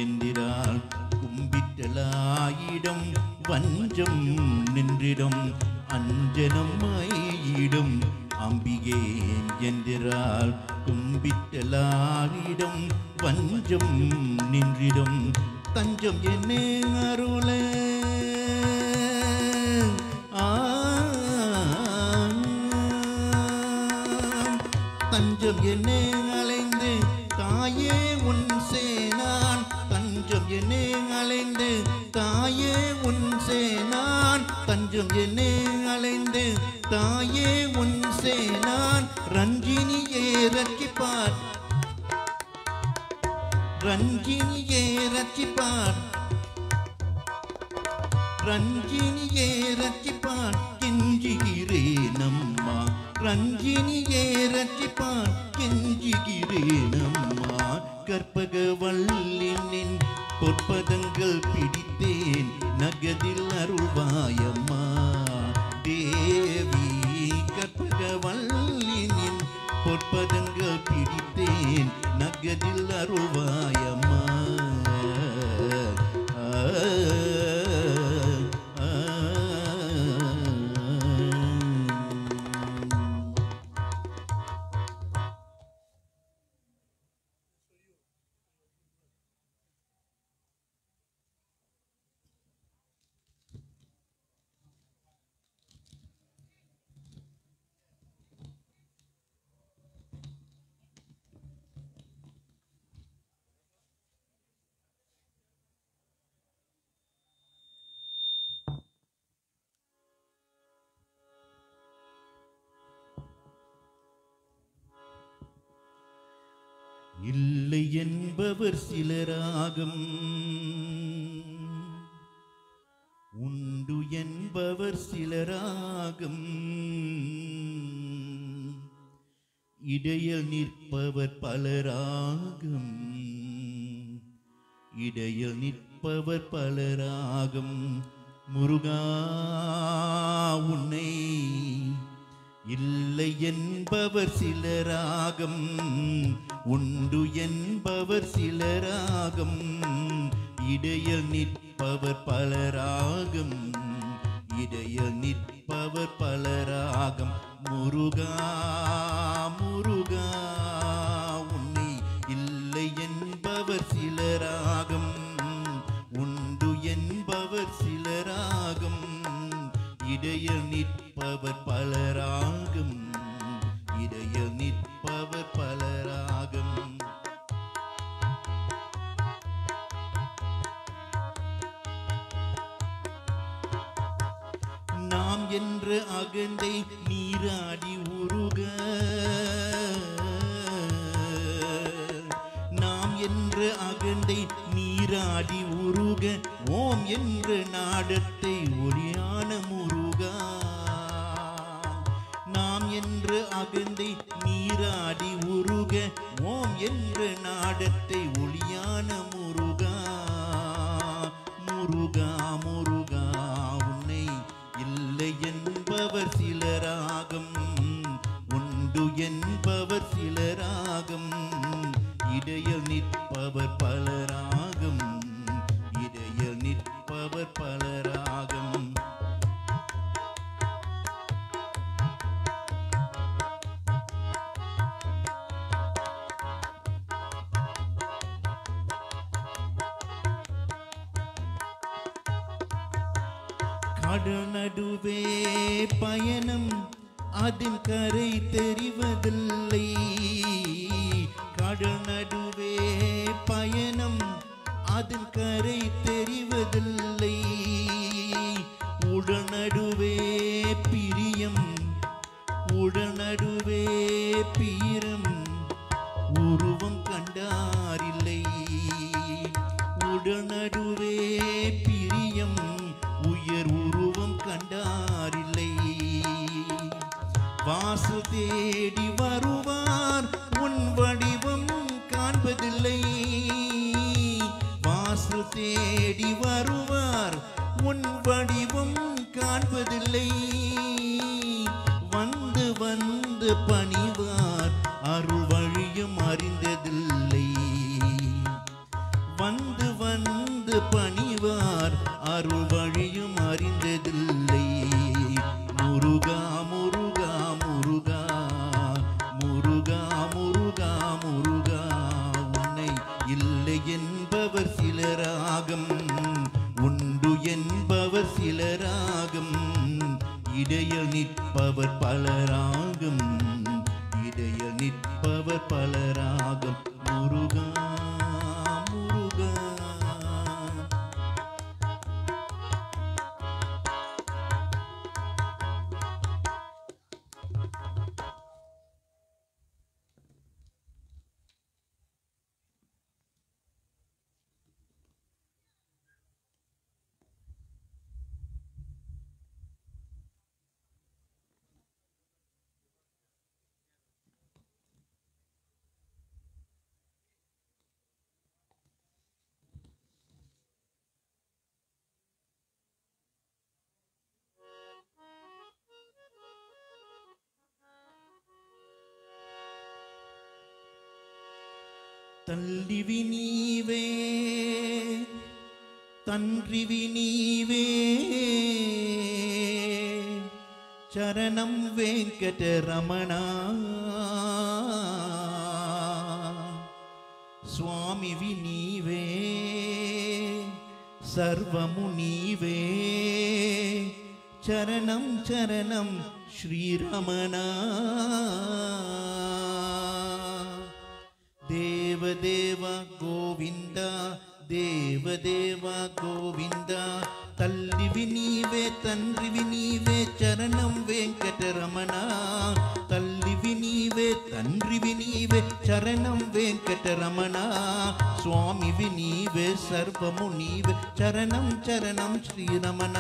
என்கிறாள் கும்பிட்டலாயிடம் வஞ்சம் நின்றிடும் அஞ்சனம்மையிடம் அம்பிகே என்கிறாள் கும்பிட்டலாயிடம் வஞ்சம் நின்றிடும் தஞ்சம் என்ன அருள தஞ்சம் என்னே அலைந்து தாயே உன் சேனான் தஞ்சம் என்னே அலைந்து தாயே உன் சேனான் தஞ்சம் என்னே அலைந்து தாயே உன் சேனான் ரஞ்சினியே ரட்சிப்பார் ரஞ்சினியே ரட்சிப்பார் ரஞ்சினியே ரட்சிப்பான் கெஞ்சுகிறேனம்மா ரஞ்சினியே ரட்சிப்பான் கெஞ்சுகிறேனம்மா கற்பகவல்லின் பொற்பதங்கள் பிடித்தேன் நகதில் அருள்வாயம்மா தேவி கற்பகவல்லின் பொற்பதங்கள் பிடித்தேன் நகதில் அருள்வாயம்மா இல்லை என்பவர் சிலராகும், உண்டு என்பவர் சிலராகும், இடையில் நிற்பவர் பலராகும், இடையில் நிற்பவர் பலராகும். முருகா உன்னை இல்லை என்பவர் சிலராகும், உண்டு என்பவர் சிலராகும், இடையில் நிற்பவர் பலராகும், இடையில் நிற்பவர் பலராகும். முருகா முருகா உன்னை இல்லை என்பவர் சிலராகும், உண்டு என்பவர் சிலராகும், இடையில் நிற்பவர் பலராகும், இடையில் நிற்பவர் பலராகும். நாம் என்ற அகந்தை நீராடி உருக, நாம் என்ற அகந்தை நீராடி உருக, ஓம் என்ற நாடத்தை ஒளியான முருகா. நாம் என்ற அகந்தை நீராடி உருக, ஓம் என்ற நாடத்தை ஒளியான முருகா. முருகா முருகா உன்னை இல்லை என்பவர் சிலராகும், உண்டு என்பவர் சிலராகும், இடையில் நிற்பவர் பலராகும், இடையில் நிற்பவர் பலராகும். கடல் நடுவே பயணம் அதன் கரை தெரிவதில்லை, கடல் நடுவே பயணம் அதன் கரை தெரிவதில்லை, உடல் நடுவே பிரியம், உடல் நடுவே பீரம், உருவம் கண்டாரில்லை, உடல் நடுவே பிரியம், உயர் உருவம் கண்டாரில்லை. வாசு தேடி வருவார் உன் வடிவம் காண்பதில்லை, வாசு தேடி வருவார் உன் வடிவம் காண்பதில்லை. வந்து வந்து பணிவார் அருள் வழியும் அறிந்ததில்லை, வந்து வந்து பணிவார் அருள் வழியும் அறிந்ததில்லை. முருகா முருகா முருகா முருகா முருகா முருகா உன்னை இல்லை என்பவர் சிலராகும், உண்டு என்பவர் சிலராகும், இடையில் நிற்பவர் பலராகும், இடையில் நிற்பவர் பலராகும். முருகா முருகா தல்லிவி நீவே தன்றிவி நீவே சரணம் வெங்கடரமணா சுவாமி வினீவே சர்வமு நீவே சரணம் சரணம் ஸ்ரீரமணா தேவதேவா கோவிந்தா தேவதேவா கோவிந்தா தல்லிவி நீவே தன்றிவி நீவே சரணம் வெங்கடரமணா தல்லிவி நீவே నీవే తండ్రివి నీవే చరణం వెంకటరమణ స్వామివి నీవే సర్వము నీవే చరణం చరణం శ్రీరమణ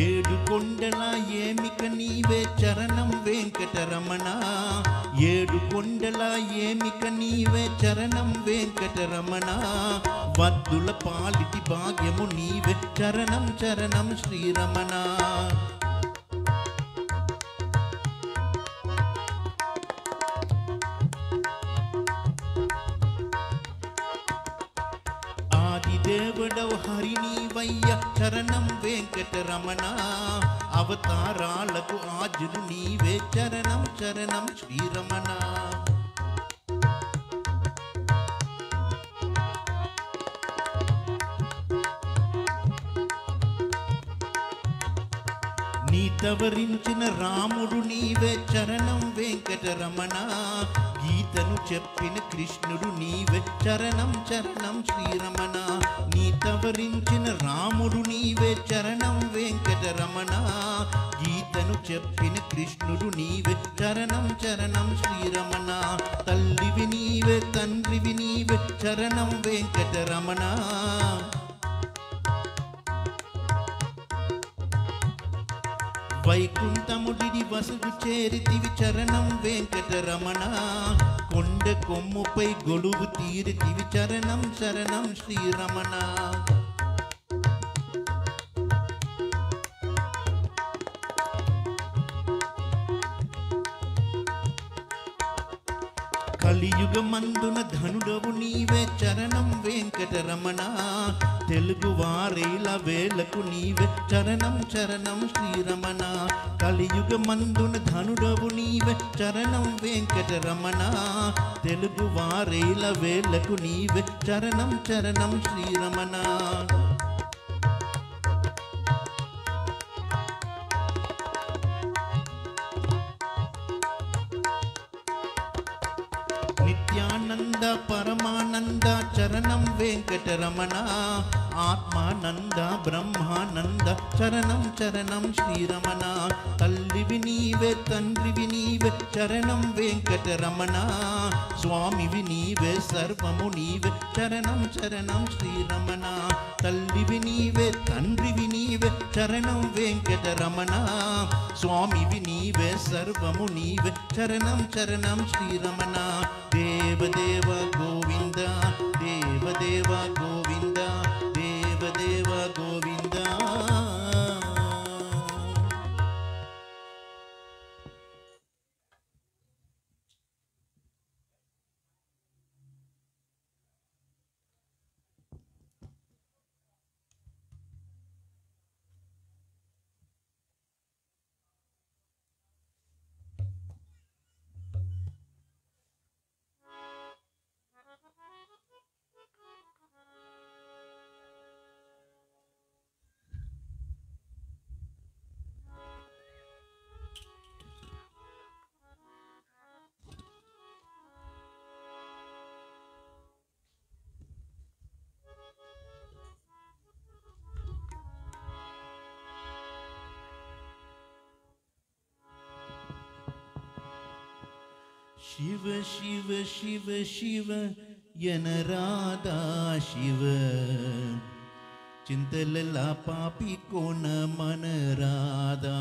ఏడు కొండల ఏమిక నీవే చరణం వెంకటరమణ ఏడు కొండల ఏమిక నీవే చరణం వెంకటరమణ వద్దుల పాలిటి భాగ్యము నీవే చరణం చరణం శ్రీరమణ దేవుడవు హరినీవయ్య చరణం వెంకటరమణ అవతారాలకు ఆజులు నీవే చరణం చరణం శ్రీరమణ నీతవరించిన రాముడు నీవే చరణం వెంకటరమణ గీతను చెప్పిన కృష్ణుడు నీవే చరణం చరణం శ్రీరమణ నీతవరించిన రాముడు నీవే చరణం వెంకటరమణ గీతను చెప్పిన కృష్ణుడు నీవే చరణం చరణం శ్రీరమణ తల్లివి నీవే తండ్రివి నీవే చరణం వెంకటరమణ వైకుంఠముడిని వసుగు చేరితివి చరణం వెంకటరమణ కొండ కొమ్ముపై గొడుగు తీరితివి చరణం శరణం శ్రీరమణ కలియుగమందున ధనుడవు నీవే చరణం వెంకటరమణ తెలుగు వారేల వేలకు నీవే చరణం చరణం శ్రీరమణ కలియుగమందున ధనుడవు నీవే చరణం వెంకటరమణ తెలుగు వారేల వేలకు నీవే చరణం చరణం శ్రీరమణ నిత్యానంద పరమానంద చరణం వెంకటరమణ ఆత్మానంద బ్రహ్మానంద చరణం చరణం శ్రీరమణ తల్లివి నీవే తండ్రివి నీవే చరణం వెంకటరమణ స్వామివి నీవే సర్వము నీవే చరణం చరణం శ్రీరమణ తల్లివి నీవే తండ్రివి నీవే చరణం వెంకటరమణ స్వామివి నీవే సర్వము నీవే చరణం చరణం శ్రీరమణ దేవదేవ గోవింద దేవదేవ గోవింద దేవదేవ గోవింద शिव शिव शिव शिव यनराधा शिव चिंतलला पापी कोण मन राधा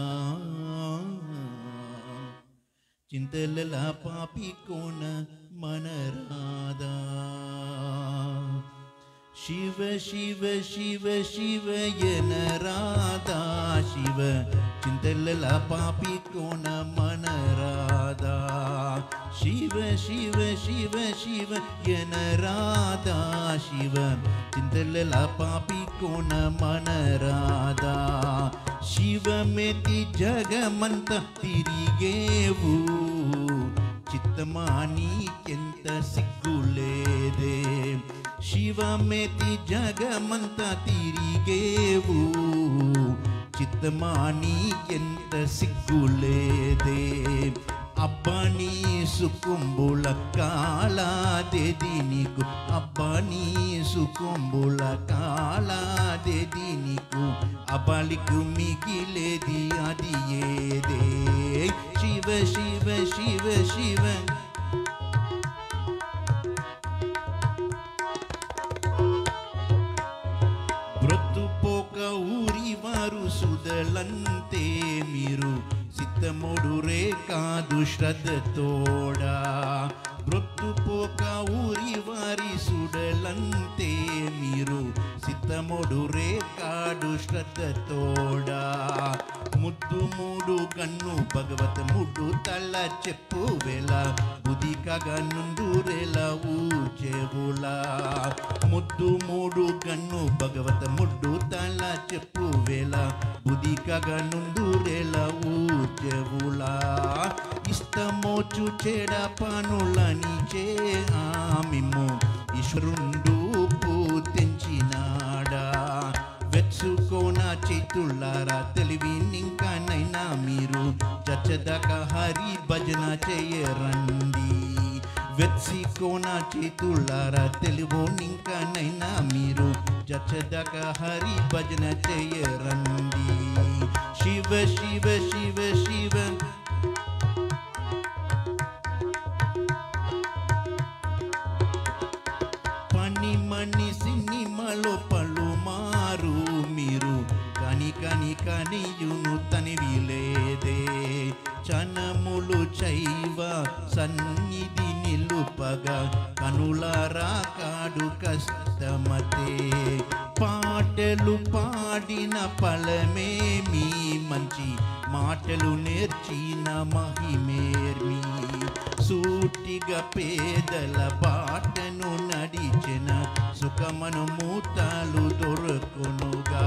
चिंतलला पापी कोण मन राधा शिव शिव शिव शिव यनराधा शिव चिंतलला पापी कोण मन राधा शिव शिव शिव शिव यनराधा शिव चिंतलला पापी कोण मन राधा शिव मेति जगमंत तिरिगेवु चित्तमानी केंत सिग्गुलेदे शिव मेति जगमंत तिरिगेवु चित्तमानी केंत सिग्गुलेदे అబ్బని సుకుంబుల కాలాదేది నీకు అబ్బని సుకుంబుల కాలాదేది నీకు అబలికు మిగిలేది అది ఏదే శివ శివ శివ శివ బ్రతుపోక ఊరి వారు సుదలంతే మీరు సిద్ధముడురే కాదు శ్రద్ధతోడా బ్రతుపోక ఊరి వారి సుడలంతే మీరు సిద్ధముడురే కాడు శ్రద్ధతోడా ముద్దు మూడు కన్ను భగవత్ ముడ్డు తల్ల చెప్పు వేళ బుద్ధి కగా నుందురేల ఊచెవుల ముద్దు మూడు కన్ను భగవత్ ముడ్డు తల్ల చెప్పు వేళ బుద్ధి కగా నుందురేల ఊచెవుల ఇష్టమోచు చెడ పనులని చే ఆమిము ఈశ్వరుండు పూతించినాడా వెచ్చుకోన చేతులారా తెలివి నింకానైనా మీరు చచ్చదాక హరి భజన చేయరండి వెచ్చుకోన చేతులారా తెలుగు నింకానైనా మీరు చచ్చదాక హరి భజన చేయరండి శివ శివ శివ శివ పని సినిమాలో పలుమారు మీరు కనియును తనివి లేదే చనములు చైవ సన్నిధి నిలుపగా కనులారా కాడు కష్టమతే పాటలు పాడిన ఫలమేమి మంచి మాటలు నేర్చిన మహిమేర్మి సూటిగా పేదల బాటను నడిచిన సుఖమను మూతాలు దొరకునుగా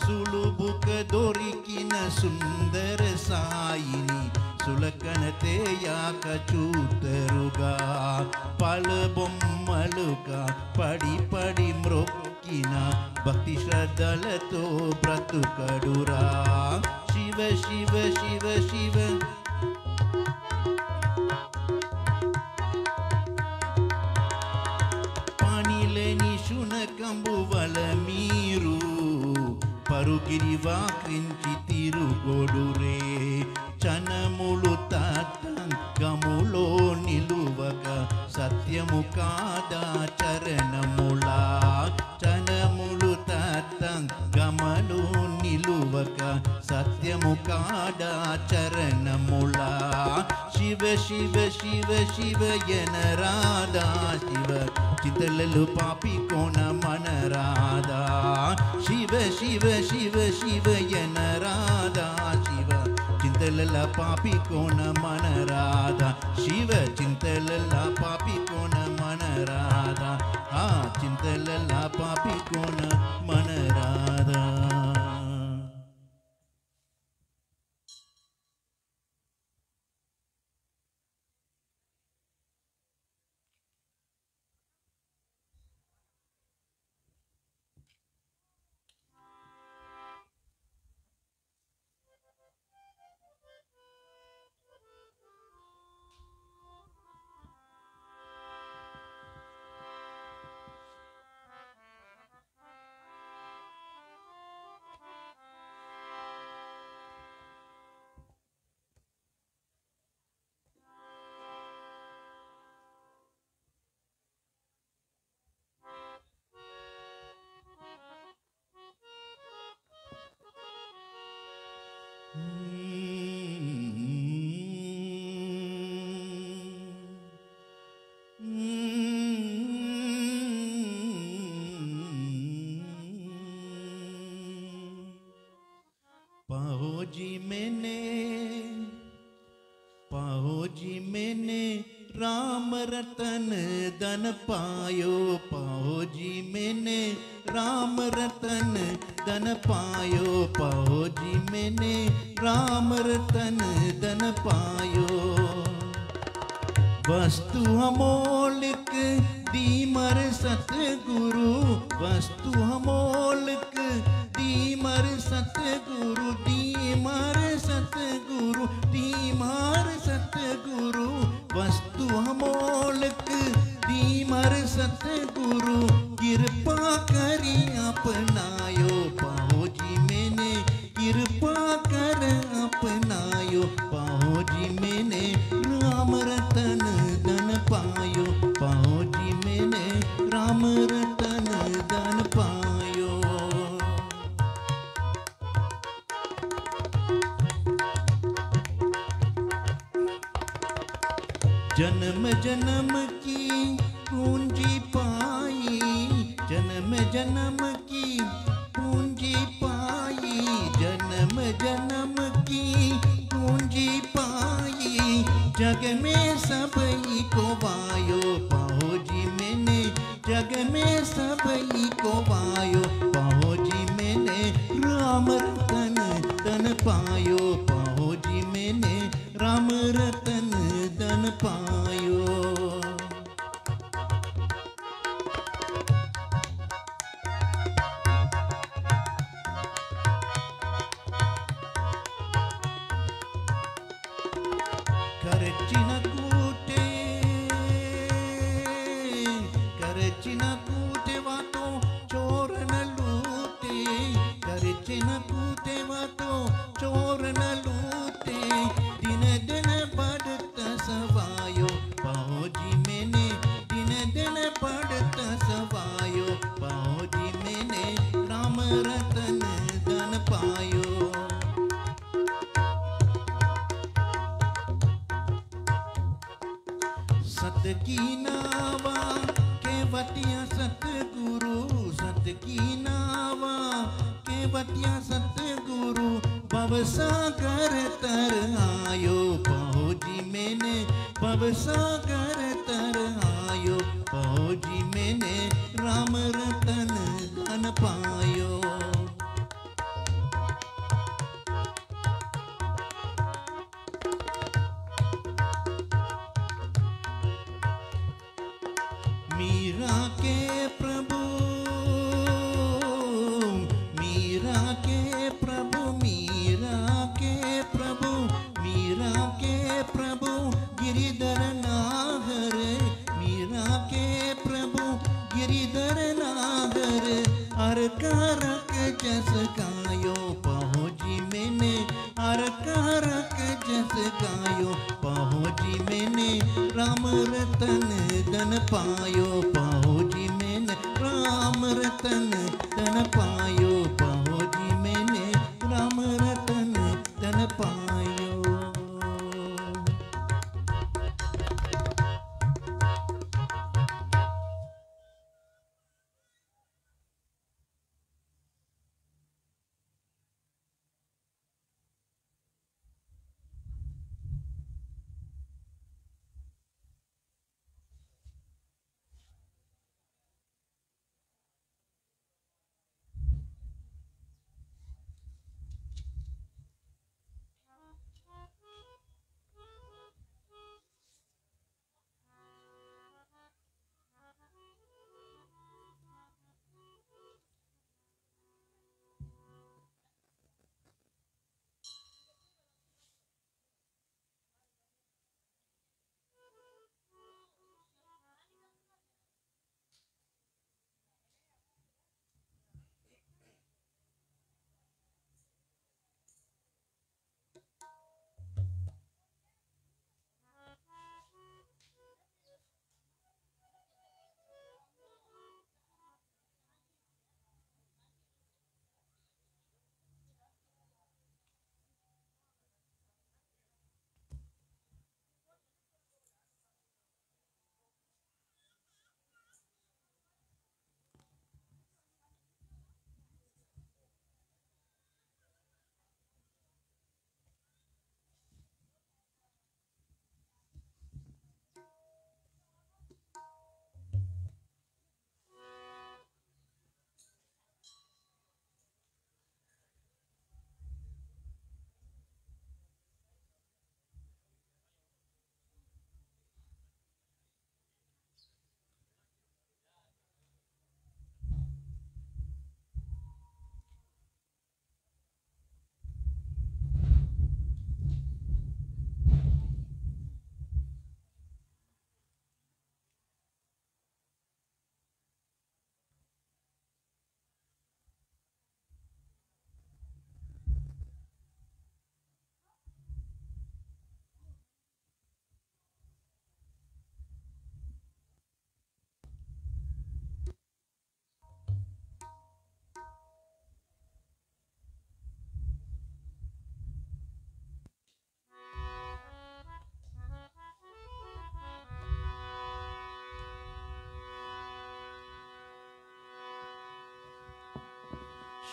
సులుబుక దొరికిన సుందర సాయిని సులకన తేయాక చూతరుగా పలబొమ్మలుగా పడి పడి మ్రొక్కిన భక్తి శ్రద్ధలతో బ్రతుకడురా శివ శివ శివ శివ శునకంబువల మీరు పరుగిరి వాక్రించి తిరుగొడురే చనములు తతంగములో నిలువక సత్యము కాదా చరణములా చనములు తతంగములో నిలువక సత్యము కాదా చరణములా శివ శివ శివ శివ ఎనరాదా శివ చింతలలు పాపి కోణ మనరాదా శివ శివ శివ శివ ఎనరాదా శివ చింతలల పాపి కోణ మనరాదా శివ చింతలల పాపి కోణ మనరాదా ఆ చింతలల పాపి కోణ మనరాదా पाओजी मैंने राम रतन धन पायो पाओजी मैंने राम रतन धन पायो पाओजी मैंने राम रतन धन पायो वस्तु अमोलक दीमर सतगुरु वस्तु अमोलक दीमर सतगुरु दीमर सतगुरु दीमर सतगुरु कृपा करी अपनायो पाहो जी मैंने कृपा कर अपनायो पाहो जी मैंने राम रतन धन पायो पाहो जी मैंने राम रतन धन पायो। जन्म जन्म की पूंजी पाई जन्म जन्म की पूंजी पाई जन्म जन्म की पूंजी पाई जग में सबई को वायो पाहो जी मैंने जग में सबई को वायो पाहो जी मैंने राम रतन धन पायो पाहो जी मैंने राम रतन धन पायो। खर्चिन कूटे वातो चोर न लूटे खर्चिन कूटे वातो चोर न लूटे दिन दिन बढ़ता सवायो पाहो जी मैंने दिन दिन बढ़ता सवायो पाहो जी मैंने राम रतन धन पायो। सत की नावा केवटिया सतगुरु सत की नावा केवटिया सतगुरु भवसागर तर आयो पाहो जी मैंने भवसागर तर आयो पाहो जी मैंने राम रतन धन पायो। मीरा के प्रभु मीरा के प्रभु मीरा के प्रभु मीरा के प्रभु गिरिधर नागर मीरा के प्रभु गिरिधर नागर हर कारक जस गायो पाहो जी मैंने हर कारक जस गायो पाहो जी मैंने राम रतन धन पायो पाहो जी मैंने राम रतन धन पायो पाहो जी मैंने राम रतन धन पायो।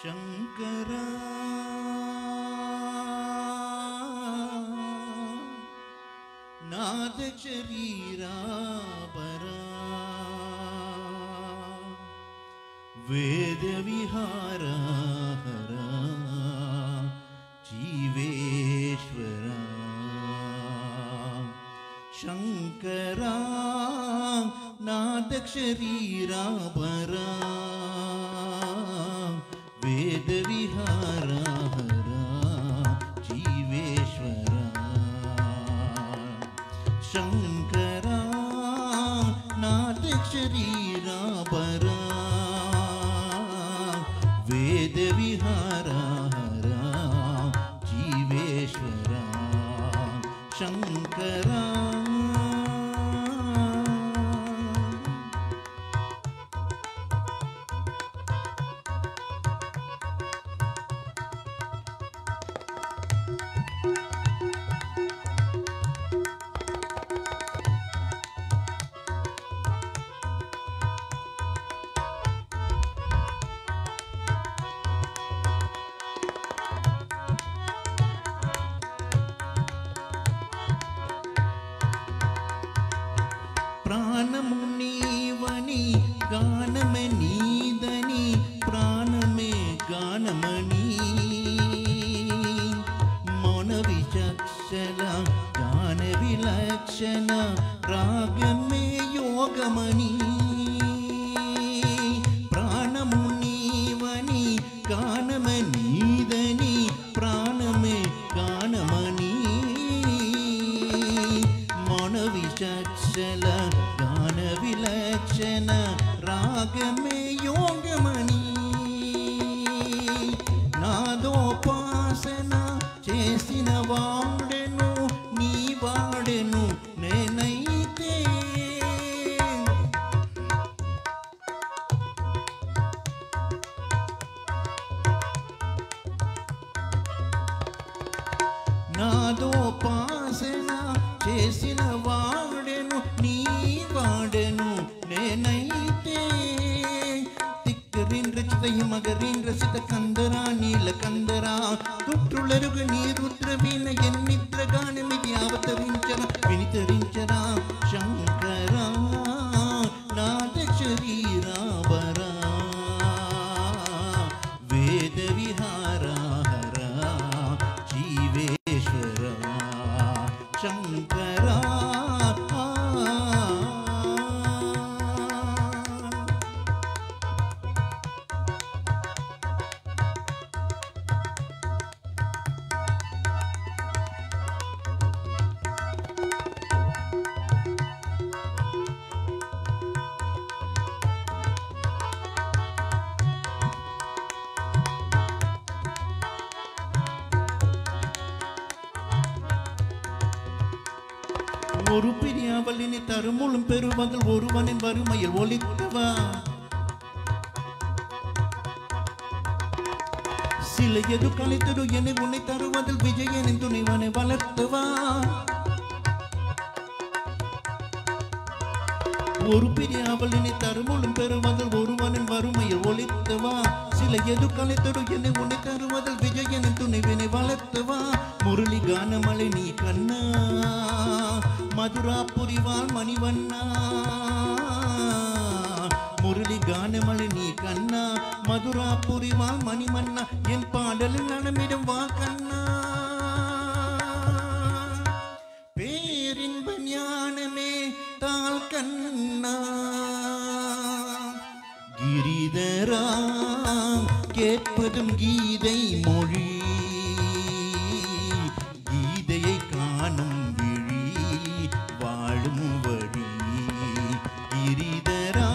शंकरा नाद शरीरा परा वेद विहारा हरा जीवेश्वरा शंकरा नाद शरीरा परा वेद विहारा हरा जीवेश्वरा शंकरा नाद शरीरा परा वेद विहारा हरा जीवेश्वरा शंकरा प्राणमुनीवनी गानमे नीदनी प्राणमे गानमणि मौन विचक्षण गान विलक्षण रागमे योगमणि प्राणमुनीवनी गानमे नीदनी प्राणमे गानमणि मौन विचक्षण गान विलक्षण रागमे योगमणि नादोपासना చేసిన వాడెను నీ వాడెను నేనైతే నాదోపాసన చేసిన వాడెను నీ వాడెను నేనైతే తిక్కరిన్ రచిత హిమగరిన్ రసిత కందరా నీల కందరా తుట్రులరుగు నీ రుద్ర వీణ ఎన్నిద్ర గానమికి అవతరించరా వినితరించరా శంకరా నాద శరీరా బరా వేద విహారా హరా జీవేశ్వరా శంకరా ஒரு பிரியாவலினி தருமுளும் பெருமகள் ஒருவனின் வறுமையில் ஒலித்தவா சில எது கழித்தது என்னை உன்னை தருவதில் விஜயனின் துணிவனை வளர்த்தவா ஒரு பிரியாவலினி தருமுளும் பெருமகள் ஒருவனின் வறுமையில் ஒலித்தவா சில எது கழித்தது என்னை உன்னை தருவதில் விஜயனின் துணிவினை வளர்த்தவா முரளி கானமலை நீ கண்ணா மதுரா புரிவாள் மணிவண்ணா முரளி கானமலை நீ கண்ணா மதுரா புரிவாள் மணிவண்ணா என் பாடலில் நனமிடும் வா கண்ணா பேரின்ப ஞானமே தாள் கண்ணா கிரிதரா கேட்பதும் கீதை மொழி கீதையை காணும் விழி வாழும் வழி கிரிதரா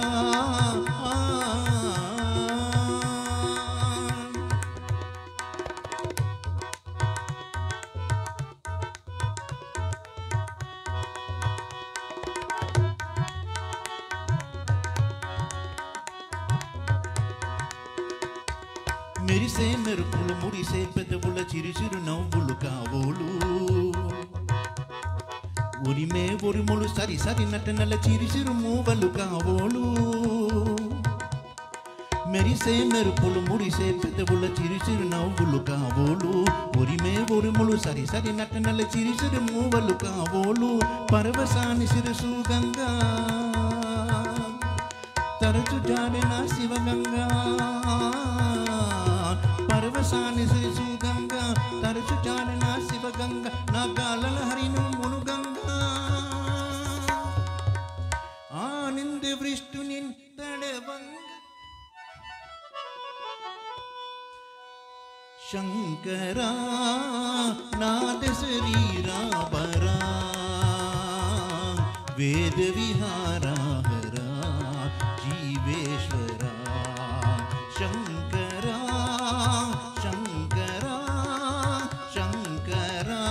మెరిసే మెరుపులు మురిసే పెదవుల చిరుచిరు నవ్వులు కావోలు ఉరిమే ఉరిములు సరి సరి నటనల చిరుచిరు మూవలు కావోలు మెరిసే మెరుపులు మురిసే పెదవుల చిరుసిరు నవ్వులు కావోలు ఒరిమే ఒరుములు సరి సరి నటనల చిరుసిరు మూవలు కావోలు పరవశాని శిరసు గంగా తరచు జాడిన శివగంగా పరవశాని శిరసు గంగా తరచు జాడిన శివగంగా నా గాలల హరిను మునుగంగా ఆనంద వృష్టుని తడవంగ शंकरा नाद शरीरा बरा वेद विहारा हरा जीवेश्वरा शंकरा शंकरा शंकरा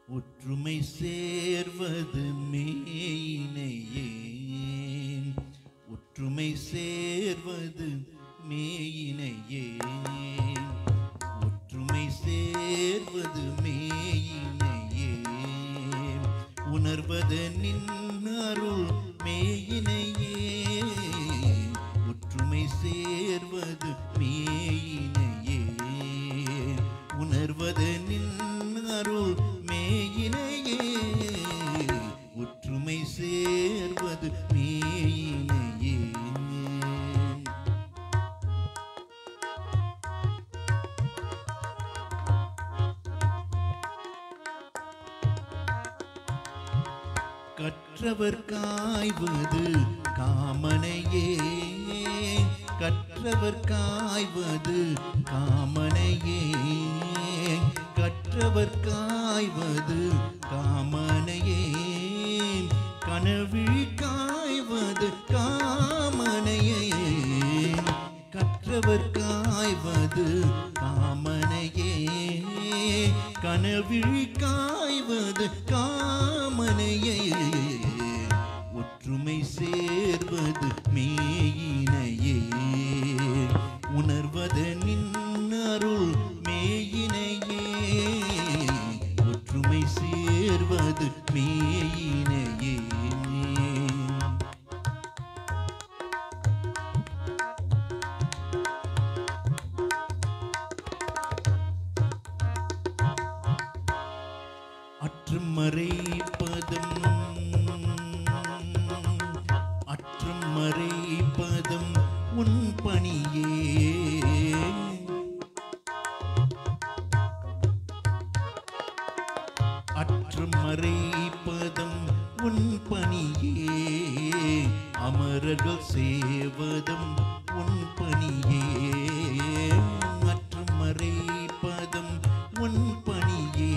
ஒற்றுமை சேர்வது மேயினையே ஒற்றுமை சேர்வது மேயினையே ஒற்றுமை சேர்வது மேயினையே உணர்வது நின்னருள் மேயினையே ஒற்றுமை சேர்வது மேயினையே உணர்வது நின்னருள் மேயினையே ஒற்றுமை சேர்வது மேயினையே கற்றவர் காய்வது காமனையே கற்றவர் காய்வது காமனையே கற்றவர் காய்வது காமனையே கனவிழி காய்வது காமனையே கற்றவர் காய்வது காமனையே கனவிழி காய்வது காமனையே ஒற்றுமை சேர்வது மேயினையே உணர்வது நின்னருள் மேயினையே ஒற்றுமை சேர்வது மேயினையே அற்றும் மறைப்பதும் அற்றும் மறைப்பதும் உன் பணியே அற்றும் மறைப்பதும் உன் பணியே அமரர்கள் சேவதும் உன் பணியே அற்றும் மறைப்பதும் உன் பணியே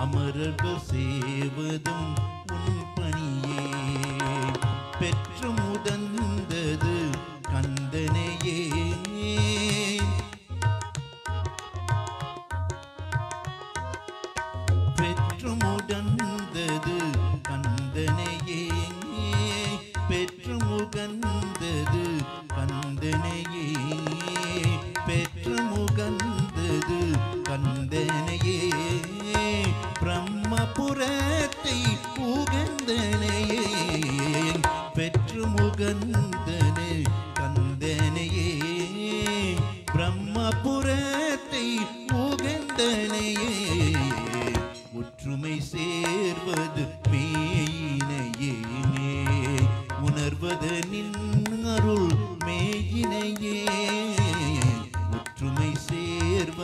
அமரர்கள் சேவதும் உன் பணியே பெற்று முதந்தது கந்தனையே பெற்று முதந்தது கந்தனையே பெற்று முகந்தது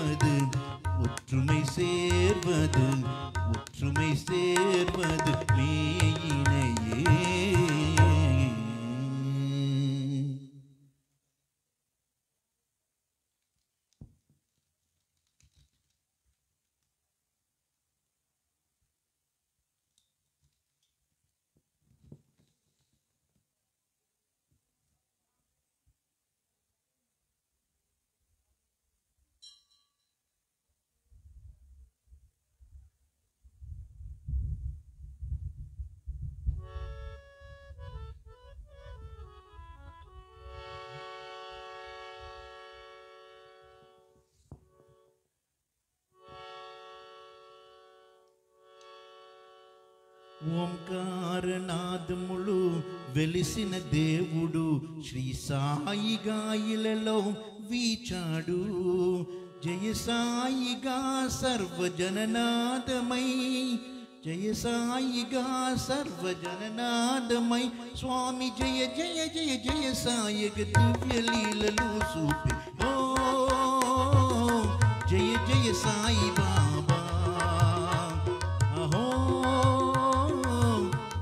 சேர்வது ஒற்றுமை சேர்வது ஒற்றுமை சேர்வது மேயினையே. ఓంకారనాదములు వెలిసిన దేవుడు శ్రీ సాయిగా ఇలలో వీచాడు. జయ సాయిగా సర్వజననాదమై జయ సాయిగా సర్వజననాదమై స్వామి జయ జయ జయ జయ సాయిగ దివ్య లీలలు చూపి. ఓ జయ జయ సాయి బాబా. అహో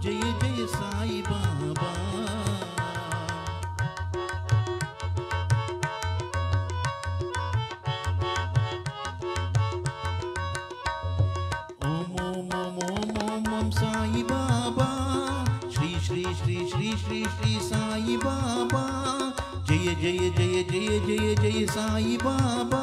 జయ జయ సాయి బాబా. ఓం ఓం ఓం ఓం ఓం ఓం సాయి బాబా. శ్రీ శ్రీ శ్రీ శ్రీ శ్రీ శ్రీ సాయి బాబా. జయ జయ జయ జయ జయ జయ సాయి బాబా.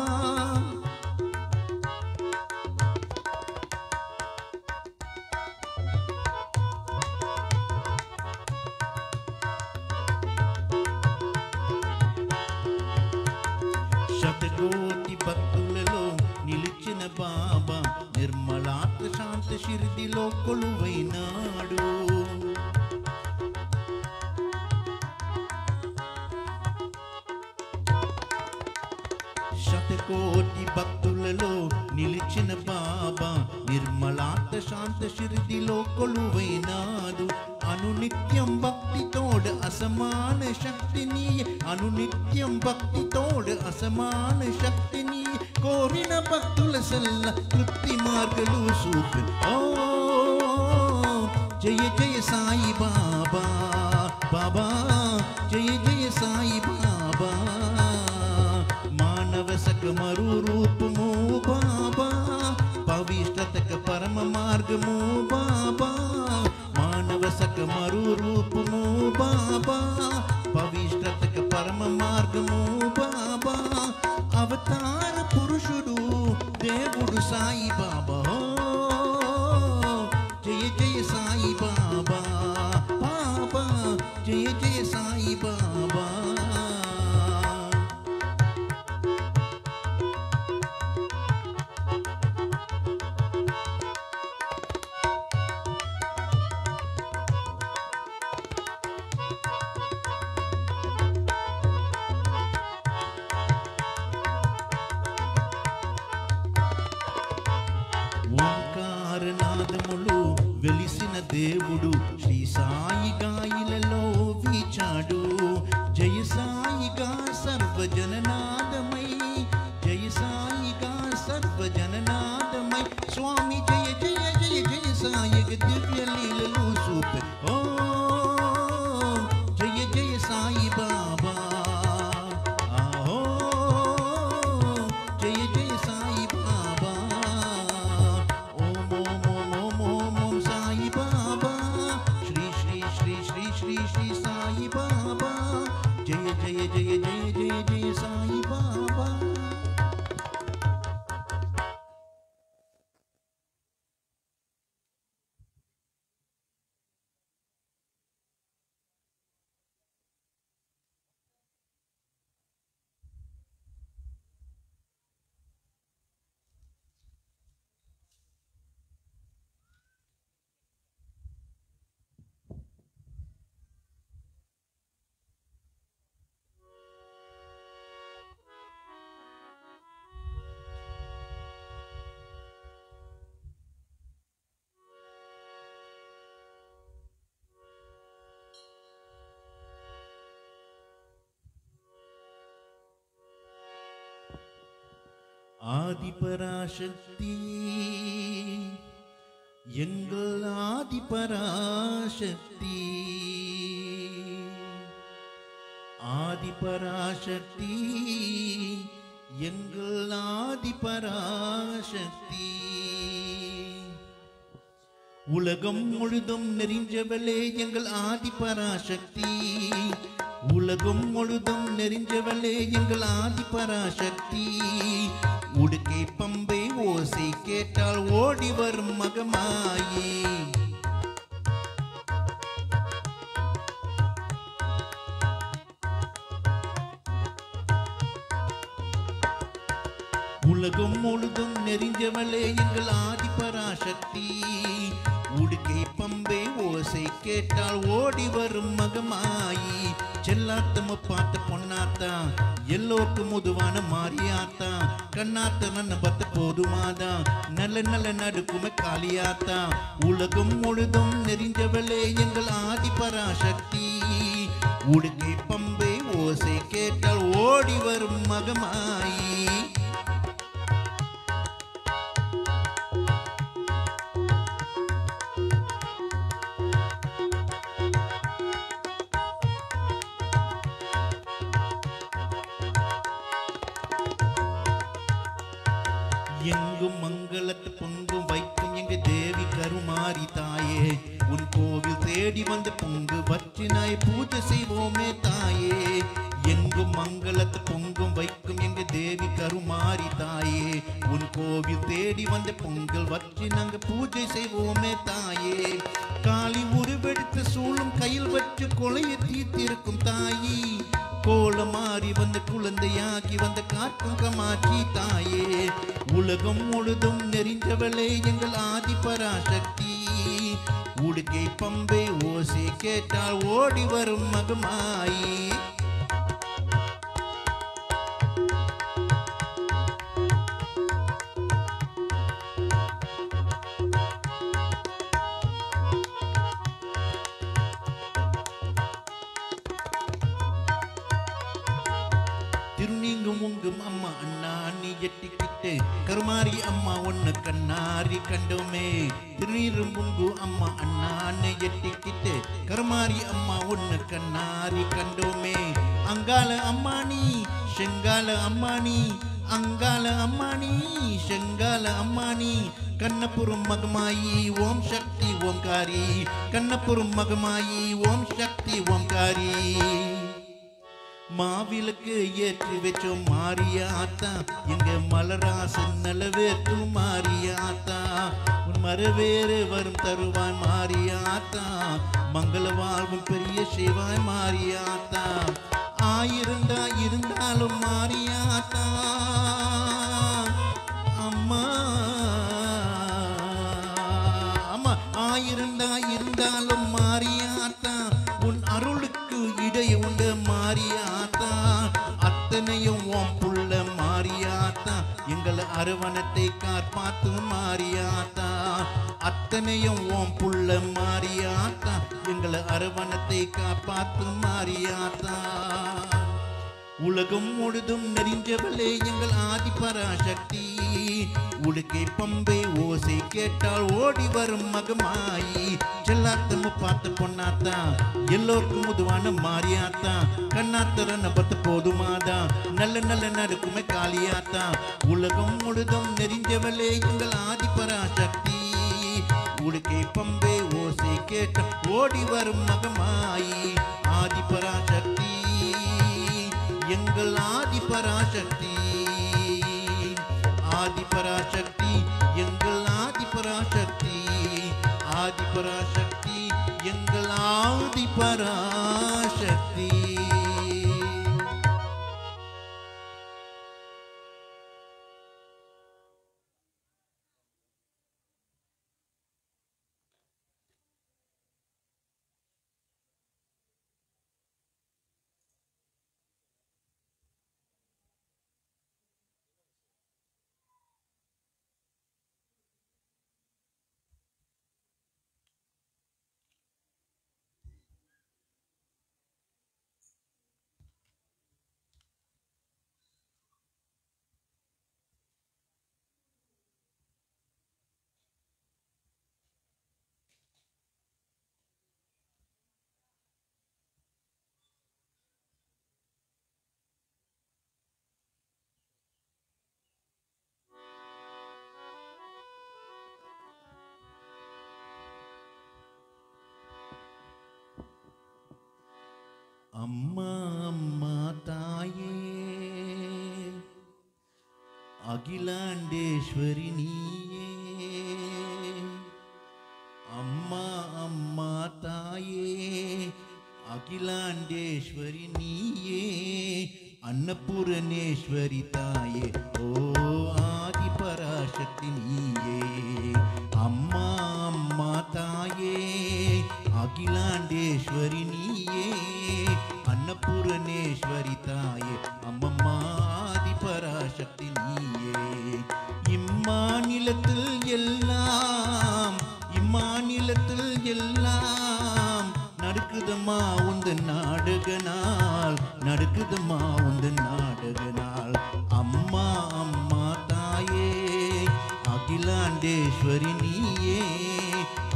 శతకోటి భక్తులలో నిలిచిన బాబా నిర్మలాత్మ శాంత షిరిడిలో కొలువైనాడు. శతకోటి భక్తులలో నిలిచిన బాబా నిర్మలాత్మ శాంత షిరిడిలో కొలువైనాడు. అనునిత్యం భక్తితోడ అసమాన శక్తిని అనునిత్యం భక్తితోడ అసమాన శక్తిని కోరిన భక్తుల సల్ల తృప్తి మార్గలు చూపి. ఓ జయ జయ సాయి బాబా బాబా. జయ జయ సాయి బాబా. మానవ సకమరు రూపము బాబా. పవిష్ట్రతక పరమ మార్గము బాబా. మానవ సకమరు రూపము బాబా. పవిష్ట్రతక పరమ మార్గము బాబా. అవతార పురుషుడు దేవుడు సాయి బాబా. జయ జయ సాయి బాబా బాబా. జయ జయ సాయి బాబా. ఓంకారనాదములు వెలిసిన దేవుడు శ్రీ సాయిగా ఇలలో వీచాడు. జయ సాయిగా సర్వజననాదమై జయ సాయిగా సర్వజననాదమై స్వామి జయ జయ జయ జయ సాయిగ దివ్య లీలలు చూపి. ఓ జయ జయ సాయి బాబా. ఆహో జయ జయ సాయి బాబా. ఓం ఓం ఓం ఓం ఓం ఓం సాయి బాబా. శ్రీ శ్రీ శ్రీ శ్రీ శ్రీ శ్రీ సాయి బాబా. జయ జయ జయ జయ జయ జయ సాయి బాబా. ஆதிபராசக்தி எங்கள் ஆதிபராசக்தி ஆதிபராசக்தி எங்கள் ஆதிபராசக்தி உலகம் முழுதும் நெறிஞ்சவளே எங்கள் ஆதிபராசக்தி உலகம் முழுதும் நெறிஞ்சவளே எங்கள் ஆதிபராசக்தி உடுக்கை பம்பை ஓசை கேட்டால் ஓடி வரும் மகமாயி உலகம் முழுதும் நெறிஞ்சவளே எங்கள் ஆதிபராசக்தி உடுக்கை பம்பை ஓசை கேட்டால் ஓடி வரும் மகமாயி செல்லாத்தம பார்த்த பொன்னாத்தா எல்லோருக்கும் முதுவான மாரியாத்தா கண்ணாத்த நன்ன பத்த போதுமாதா நல்ல நல்ல நடுக்குமே காளியாத்தா உலகம் முழுதும் நெறிஞ்சவளே எங்கள் ஆதிபராசக்தி உடுக்கை பம்பை ஓசை கேட்டால் ஓடி வரும் மகமாயி எங்கும் மங்களத்து பொங்கும் வைக்கும் எங்க தேவி கருமாரி தாயே உன் கோவில் தேடி வந்து பொங்கு வச்சினாய் பூஜை செய்வோமே தாயே எங்கும் மங்களத்து பொங்கும் வைக்கும் எங்க தேவி கருமாரி தாயே உன் கோவில் தேடி வந்து பொங்கல் வச்சு நாங்க பூஜை செய்வோமே தாயே காளி உருவெடுத்து சூழும் கையில் வச்சு கொலையை தீர்த்திருக்கும் தாயி கோலமாறி வந்த குழந்தையாகி வந்த காக்கும் கமாட்சி தாயே உலகம் முழுதும் நெறிஞ்சவளே எங்கள் ஆதிபராசக்தி உடுக்கை பம்பை ஓசை கேட்டால் ஓடி வரும் மகமாயி திருநீங்கும் உங்கும் அம்மா அண்ணா நீ எட்டிக்கிட்டு கருமாரி அம்மா ஒன்னு கண்ணாரி கண்டோமே திருநீரும் உங்கு அம்மா அண்ணா நீ எட்டிக்கிட்டு கருமாரி அம்மா ஒன்னு கண்ணாரி கண்டோமே அங்கால அம்மானி செங்கால அம்மானி அங்கால அம்மானி செங்கால அம்மானி கண்ணபுரம் மகமாயி ஓம் சக்தி ஓம்காரி கண்ணபுரம் மகமாயி ஓம் சக்தி ஓம்காரி மாவிளக்கு ஏற்றி வச்சோம் மாரியாத்தா எங்க மலராசன் நலவேற்று மாரியாத்தா உன் மரவேறு வரும் தருவாய் மாரியாத்தா மங்கள வாழ்வும் பெரிய சிவாய் மாரியாத்தா ஆயிருந்தா இருந்தாலும் மாரியாத்தா அம்மா அம்மா ஆயிருந்தா இருந்தாலும் மாரியாத்தா உன் அருளுக்கு இடை உண்டு மாரியாத்தா அத்தனையும் ஓம் புள்ள மாரியாத்தா எங்கள் அரவணத்தை காப்பாத்து மாரியாத்தா அத்தனையும் ஓம் புள்ள மாரியாத்தா எங்கள் அரவணத்தை காப்பாத்து மாரியாத்தா உலகம் முழுதும் நெறிஞ்சவளே எங்கள் ஆதிபராசக்தி உடுக்கை பம்பை ஓசை கேட்டால் ஓடி வரும் மகமாயி செல்லாத்தம பார்த்து பொன்னாத்தா எல்லோருக்கும் முதுவான மாரியாத்தா கண்ணாத்தரன பத்து போதுமாதா நல்ல நல்ல நடுக்குமே காளியாத்தா உலகம் முழுதும் நெறிஞ்சவளே எங்கள் ஆதிபராசக்தி உடுக்கை பம்பை ஓசை கேட்ட ஓடி வரும் மகமாயி ஆதிபராசக்தி எங்கள் ஆதிபராசக்தி ஆதிபராசக்தி எங்கள் ஆதிபராசக்தி ஆதிபராசக்தி எங்கள் ஆதிபராசக்தி அம்மா அம்மா தாயே அகிலாண்டேஸ்வரி நீயே அம்மா அம்மா தாயே அகிலாண்டேஸ்வரி நீயே அன்னபூரணேஸ்வரி தாயே ஓ ஆதி பராசக்தி நீயே அம்மா அம்மா தாயே அகிலாண்டேஸ்வரி நீயே அன்னபூரணேஸ்வரி தாயே அம்மம்மா ஆதி பராசக்தி நீயே இம்மாநிலத்தில் எல்லாம் நடக்குதம்மா உந்தன் நாடக நாள் நடக்குதம்மா உந்தன் நாடக நாள் அம்மா அம்மா தாயே அகிலாண்டேஸ்வரி நீயே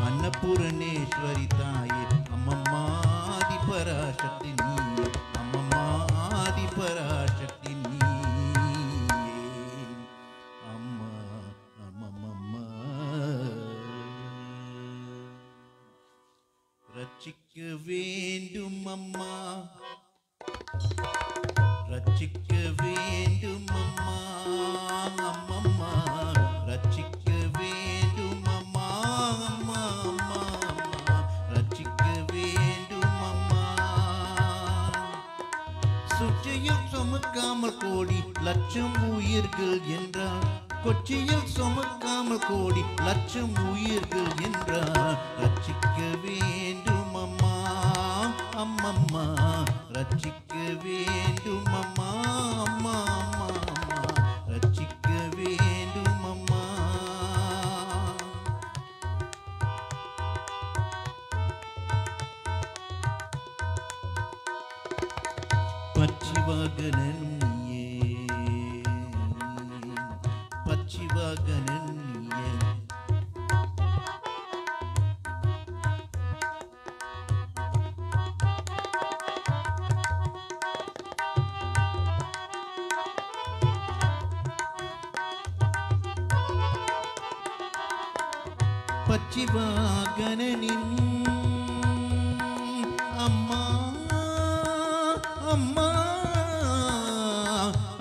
அன்னபூரணேஸ்வரி தாயே அம்மம்மா ஆதி பராசக்தி நீயே அம்மம்மா ஆதி பராசக்தி நீயே அம்மா அம்மம்மா ரட்சிக்க வேண்டும் அம்மா ரட்சிக்க வேண்டும் அம்மா அம்மம்மா ரட்சிக்க வேண்டும் அம்மா அம்மா அம்மா அம்மா ரட்சிக்க வேண்டும் அம்மா சுற்றியில் சுமக்காமல் கோடி லட்சம் உயிர்கள் என்றால் கொச்சியில் சுமக்காமல் கோடி லட்சம் உயிர்கள் என்றால் ரட்சிக்க வேண்டும் அம்மா அம்மம்மா ரட்சிக்க வேண்டும் அம்மா அம்மா அம்மா அம்மா ரட்சிக்க வேண்டும் அம்மா பச்சிவாகனன் நீயே பச்சிவாகனன் நீயே பச்சிவாகனனின் அம்மா அம்மா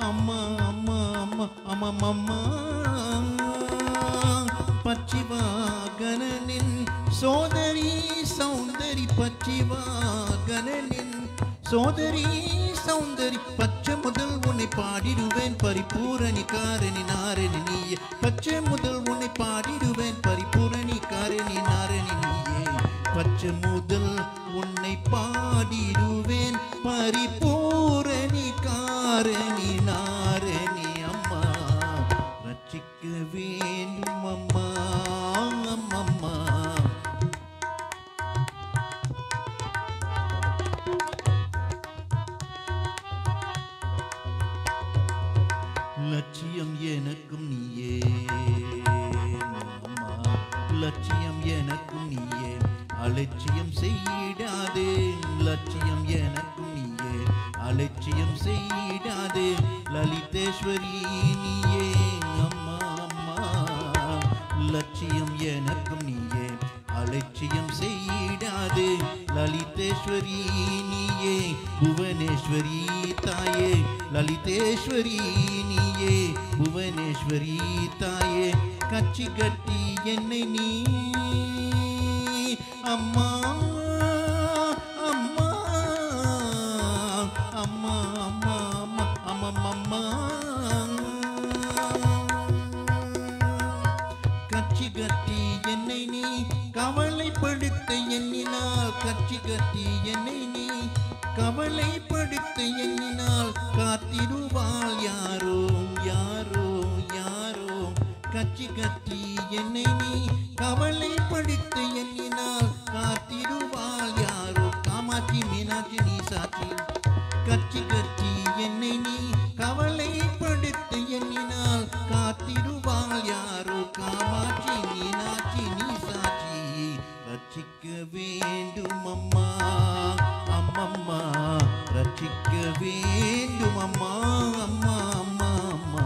அம்மா அம்மா அம்மா அம்மா அம்மா பச்சிவாகனனின் சோதரி சௌந்தரி பச்சிவாகனனின் சோதரி சௌந்தரி பச்சை முதல் உன்னை பாடிடுவேன் பரிபூரணி காரணி நாரணி நீயே பச்சை முதல் உன்னை பாடிடுவேன் பரிபூரணி காரணி நாரணி நீயே பச்சை முதல் உன்னை பாடிடுவேன் பரிபூரணி காரணி நாரணி அம்மா ரட்சிக்க வேண்டும் அம்மா அம்மம்மா லட்சியம் எனக்கும் நீயே அம்மா லட்சியம் எனக்கும் நீயே அலட்சியம் செய்யிடாதே லட்சியம் எனக்கும் நீயே அலட்சியம் செய்யிடாதே லலிதேஸ்வரி நீயே அம்மா அம்மா லட்சியம் எனக்கும் நீயே அலட்சியம் செய்யிடாதே லலிதேஸ்வரி நீயே புவனேஸ்வரி தாயே லலிதேஸ்வரி நீயே புவனேஸ்வரி தாயே கச்சி கட்டி என்னை நீ அம்மா அம்மா அம்மா அம்மா அம்மா அம்மா கச்சி கட்டி என்னை நீ கவலைப்படுத்த எண்ணினால் கச்சி கட்டி என்னை நீ கவலைப்படுத்த எண்ணினால் காத்திடுவாள் யாரோ யாரோ யாரோ கச்சி கட்டி என்னை நீ கவலைப்படுத்த எண்ணினால் காத்திடுவாள் யாரோ காமாட்சி மீனாட்சி நீ சாட்சி கச்சி கட்டி என்னை நீ கவலைப்படுத்த எண்ணினால் காத்திடுவாள் யாரோ காமாட்சி மீனாட்சி நீ சாட்சி ரட்சிக்க வேண்டும் அம்மா அம்மம்மா ரட்சிக்க வேண்டும் அம்மா அம்மா அம்மா அம்மா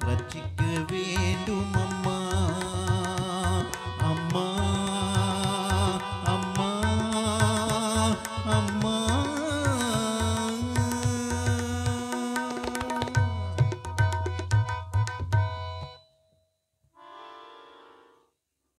ரட்சிக்க வேண்டும் அம்மா